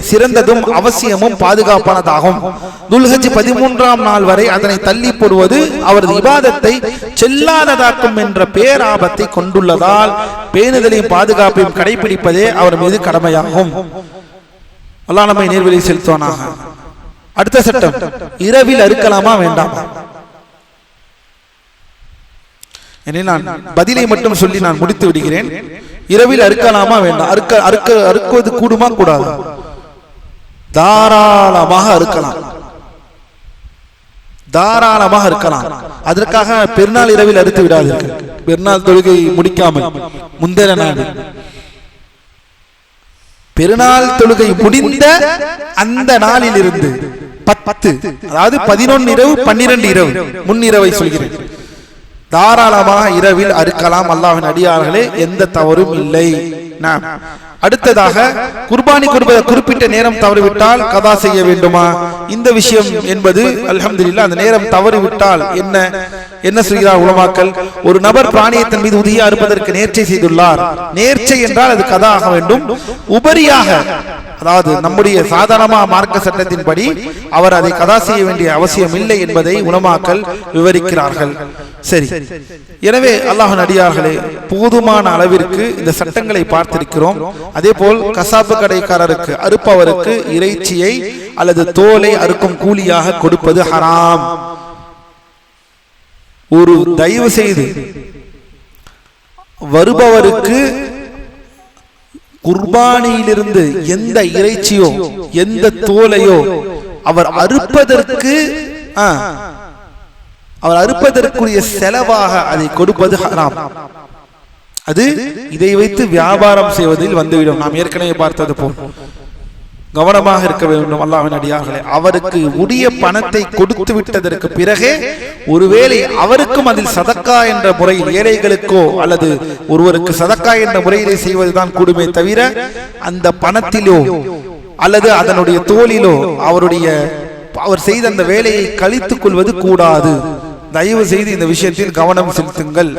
சிறந்ததும் அவசியமும் பாதுகாப்பானதாகும். துல்ஹஜ் 13ஆம் நாள் வரை அதனை தள்ளி போடுவது அவரது இபாதத்தை செல்லாததாக்கும் என்ற பேராபத்தை கொண்டுள்ளதால் பேணுதலையும் பாதுகாப்பையும் கடைபிடிப்பதே அவர் மீது கடமையாகும். அல்லாஹ் நம்மை நேர்வழியில் செலுத்துவானாக. அடுத்த சட்டம், இரவில் அறுக்கலாமா வேண்டாமா? நான் பதிலை மட்டும் சொல்லி நான் முடித்து விடுகிறேன். இரவில் அறுக்கலாமா வேண்டாம்? அறுக்குவது கூடுமா கூடாது? தாராளமாக அறுக்கலாம், தாராளமாக இருக்கலாம். அதற்காக பெருநாள் இரவில் அறுத்து விடாதீர்கள். பெருநாள் தொழுகை முடிக்காமல் முந்தின நாள், பெருநாள் தொழுகை முடிந்த அந்த நாளில் இருந்து 10, அதாவது 11 இரவு 12 இரவு முன்னிரவை சொல்கிறேன், தாராளமாக இரவில் அறுக்கலாம். அல்லாஹ்வின் அடியார்களே, எந்த தவறும் இல்லை. அடுத்ததாக குர்பானி கொடுப்பதை குறிப்பிட்ட நேரம் தவறிவிட்டால் கதா செய்ய வேண்டுமா இந்த விஷயம் என்பது அல்ஹம்துலில்லாஹ் அந்த நேரம் தவறிவிட்டால் என்ன சொல்கிறார் உலமாக்கள்? ஒரு நபர் பிராணியத்தின் மீது உதியா அறுப்பதற்கு நேர்ச்சை செய்துள்ளார். நேர்ச்சை என்றால் அது கதா ஆக வேண்டும். உபரியாக, அதாவது நம்முடைய சாதாரண மார்க்க சட்டத்தின்படி அவர் அதை கதா செய்ய வேண்டிய அவசியம் இல்லை என்பதை உலமாக்கள் விவரிக்கிறார்கள். சரி, எனவே அல்லாஹ்வின் அடியார்களே, போதுமான அளவிற்கு இந்த சட்டங்களை பார்த்திருக்கிறோம். அதே போல் கசாப்பு கடைக்காரருக்கு அறுப்பவருக்கு இறைச்சியை அல்லது தோலை அறுக்கும் கூலியாக கொடுப்பது ஹராம். ஒரு தயவு செய்து வருபவருக்கு குர்பானியிலிருந்து எந்த இறைச்சியோ எந்த தோலையோ அவர் அறுப்பதற்குரிய செலவாக அதை கொடுப்பது ஹராம். அது இதை வைத்து வியாபாரம் செய்வதில் வந்துவிடும். நாம் ஏற்கனவே பார்த்தது போல் கவனமாக இருக்க வேண்டும். அல்லாஹ்வின் அடியார்களே, அவருக்கு உரிய பணத்தை கொடுத்து விட்டதற்கு பிறகே ஒருவேளை அவருக்கும் அதில் சதக்கா என்ற முறையில் ஏழைகளுக்கோ அல்லது ஒருவருக்கு சதக்கா என்ற முறையிலே செய்வதுதான் கூடுமே தவிர அந்த பணத்திலோ அல்லது அதனுடைய தோலிலோ அவர் செய்த அந்த வேலையை கழித்துக் கொள்வது கூடாது. தயவு செய்து இந்த விஷயத்தில் கவனம் செலுத்துங்கள்.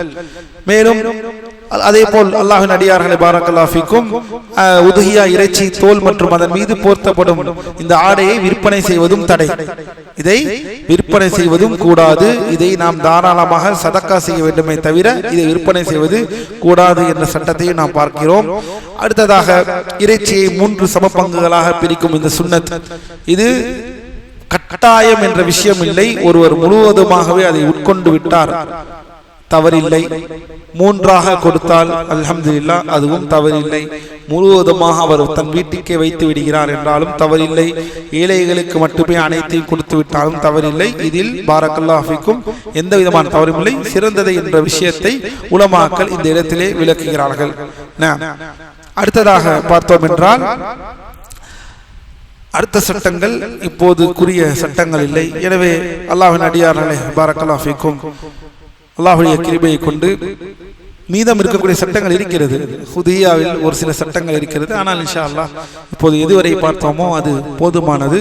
மேலும் அதே போல் அல்லாஹ்வின் அடியார்களே, பாரக்கல்லாஹு ஃபீக்கும், உதுஹியா இறைச்சி தோல் மற்றும் அதன் மீது போர்த்தப்படும் இந்த ஆடையை விற்பனை செய்வதும் தடை. இதை விற்பனை செய்வதும் கூடாது. இதை நாம் தாராளமாக சதக்கா செய்ய வேண்டுமே தவிர இதை விற்பனை செய்வது கூடாது என்ற சட்டத்தையும் நாம் பார்க்கிறோம். அடுத்ததாக இறைச்சியை 3 சம பங்குகளாக பிரிக்கும் இந்த சுன்னத், இது கட்டாயம் என்ற விஷயம் இல்லை. ஒருவர் முழுவதுமாகவே அதை உட்கொண்டு விட்டார் தவறில்லை. 3ஆக கொடுத்தால் அல்ஹம்துலில்லாஹ், அதுவும் தவறில்லை. முழுவதுமாக அவர் தன் வீட்டுக்கே வைத்து விடுகிறார் என்றாலும் தவறில்லை. ஏழைகளுக்கு மட்டுமே அனைத்தையும் கொடுத்து விட்டாலும் தவறில்லை. இதில் பாரக்கல்லாஹு ஃபீக்கும் எந்த விதமான தவறும் இல்லை. சிறந்ததை என்ற விஷயத்தை உலமாக்கள் இந்த இடத்திலே விளக்குகிறார்கள். அடுத்ததாக பார்த்தோம் என்றால் அடுத்த சட்டங்கள் இப்போதுக்குரிய சட்டங்கள் இல்லை. எனவே அல்லாஹ்வின் அடியார்களே, பாரக்கல்லாஹு ஃபீக்கும், அல்லாஹ்வுடைய கிருபையை கொண்டு மீதம் இருக்கக்கூடிய சட்டங்கள் இருக்கிறது. ஹுதியாவில் ஒரு சில சட்டங்கள் இருக்கிறது. ஆனால் இன்ஷா அல்லாஹ் இப்போது எதுவரை பார்த்தோமோ அது போதுமானது.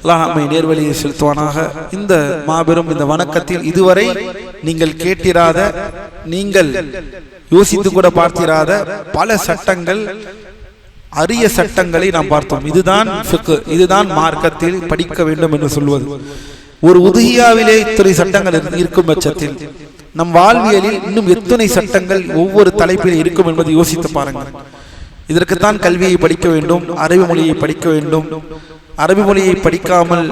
அல்லாஹ் நம்மை நேர்வழியை செலுத்துவானாக. இந்த மாபெரும் இந்த வணக்கத்தில் இதுவரை நீங்கள் கேட்டிராத, நீங்கள் யோசித்து கூட பார்த்திராத பல சட்டங்கள், அரிய சட்டங்களை நாம் பார்த்தோம். இதுதான் ஃபிக்ஹ், இதுதான் மார்க்கத்தில் படிக்க வேண்டும் என்று சொல்வது. ஒரு உதுஹியாவிலே இத்தனை சட்டங்கள் இருக்கும் பட்சத்தில் நம் வாழ்வியலில் இன்னும் எத்தனை சட்டங்கள் ஒவ்வொரு தலைப்பில் இருக்கும் என்பதை யோசித்து பாருங்கள். இதற்குத்தான் கல்வியை படிக்க வேண்டும், அரபி மொழியை படிக்க வேண்டும். அரபி மொழியை படிக்காமல்,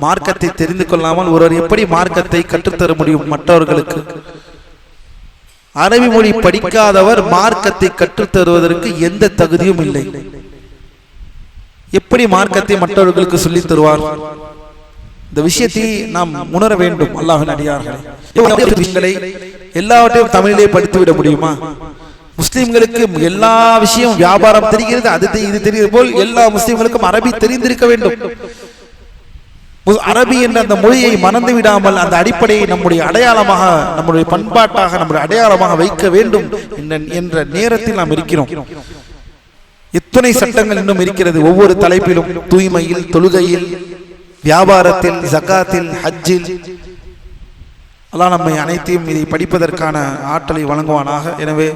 மார்க்கத்தை தெரிந்து கொள்ளாமல் ஒருவர் எப்படி மார்க்கத்தை கற்றுத்தர முடியும் மற்றவர்களுக்கு? அரபி மொழி படிக்காதவர் மார்க்கத்தை கற்றுத்தருவதற்கு எந்த தகுதியும் இல்லை. எப்படி மார்க்கத்தை மற்றவர்களுக்கு சொல்லித் தருவார்? இந்த விஷயத்தை நாம் உணர வேண்டும். அல்லாஹ்வின் அடியார்களே, எல்லாவற்றையும் தமிழிலே படித்து விட முடியுமா? முஸ்லிம்களுக்கு எல்லா விஷயம் வியாபாரம் தெரிகிறது, அது இது தெரிகிறது போல் எல்லா முஸ்லிம்களுக்கும் அரபி தெரிந்திருக்க வேண்டும். அரபி என்ற அந்த மொழியை மறந்து விடாமல் அந்த அடிப்படையை நம்முடைய அடையாளமாக, நம்முடைய பண்பாட்டாக, நம்முடைய அடையாளமாக வைக்க வேண்டும் என்ற நேரத்தில் நாம் இருக்கிறோம். எத்தனை சட்டங்கள் இன்னும் இருக்கிறது ஒவ்வொரு தலைப்பிலும். தூய்மையில், தொழுகையில், வியாபாரத்தில், ஜகாத்தில், ஹஜ்ஜில். அல்லாஹ் நம்மை அனைத்தையும் இதை படிப்பதற்கான ஆற்றலை வழங்குவானாக. எனவே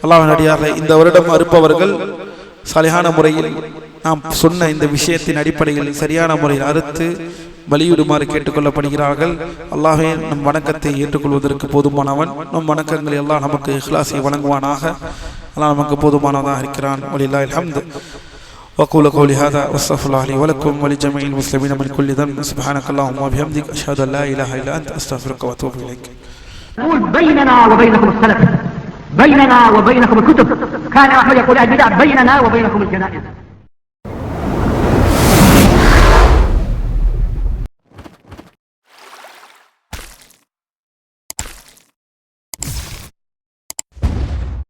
அல்லாஹ்வின் அடியார்களே, இந்த வருடம் அறுப்பவர்கள் சரியான முறையில் நாம் சொன்ன இந்த விஷயத்தின் அடிப்படையில் சரியான முறையில் அறுத்து பலியிடுமாறு கேட்டுக்கொள்ளப்படுகிறார்கள். அல்லாஹ்வே நம் வணக்கத்தை ஏற்றுக்கொள்வதற்கு போதுமானவன். நம் வணக்கங்களை எல்லாம் நமக்கு இஹ்லாஸை வழங்குவானாக. அல்லாஹ் நமக்கு போதுமானதாக இருக்கிறான். வலில்லாஹில் ஹம்து. وأقول قولي هذا واستغفر الله لي ولكم ولجميع المسلمين من كل ذنب. سبحانك اللهم وبحمدك أشهد أن لا إله إلا أنت أستغفرك وأتوب إليك. نقول بيننا وبينكم السلف، بيننا وبينكم الكتب. كان أحمد يقول البدع بيننا وبينكم الجنائز.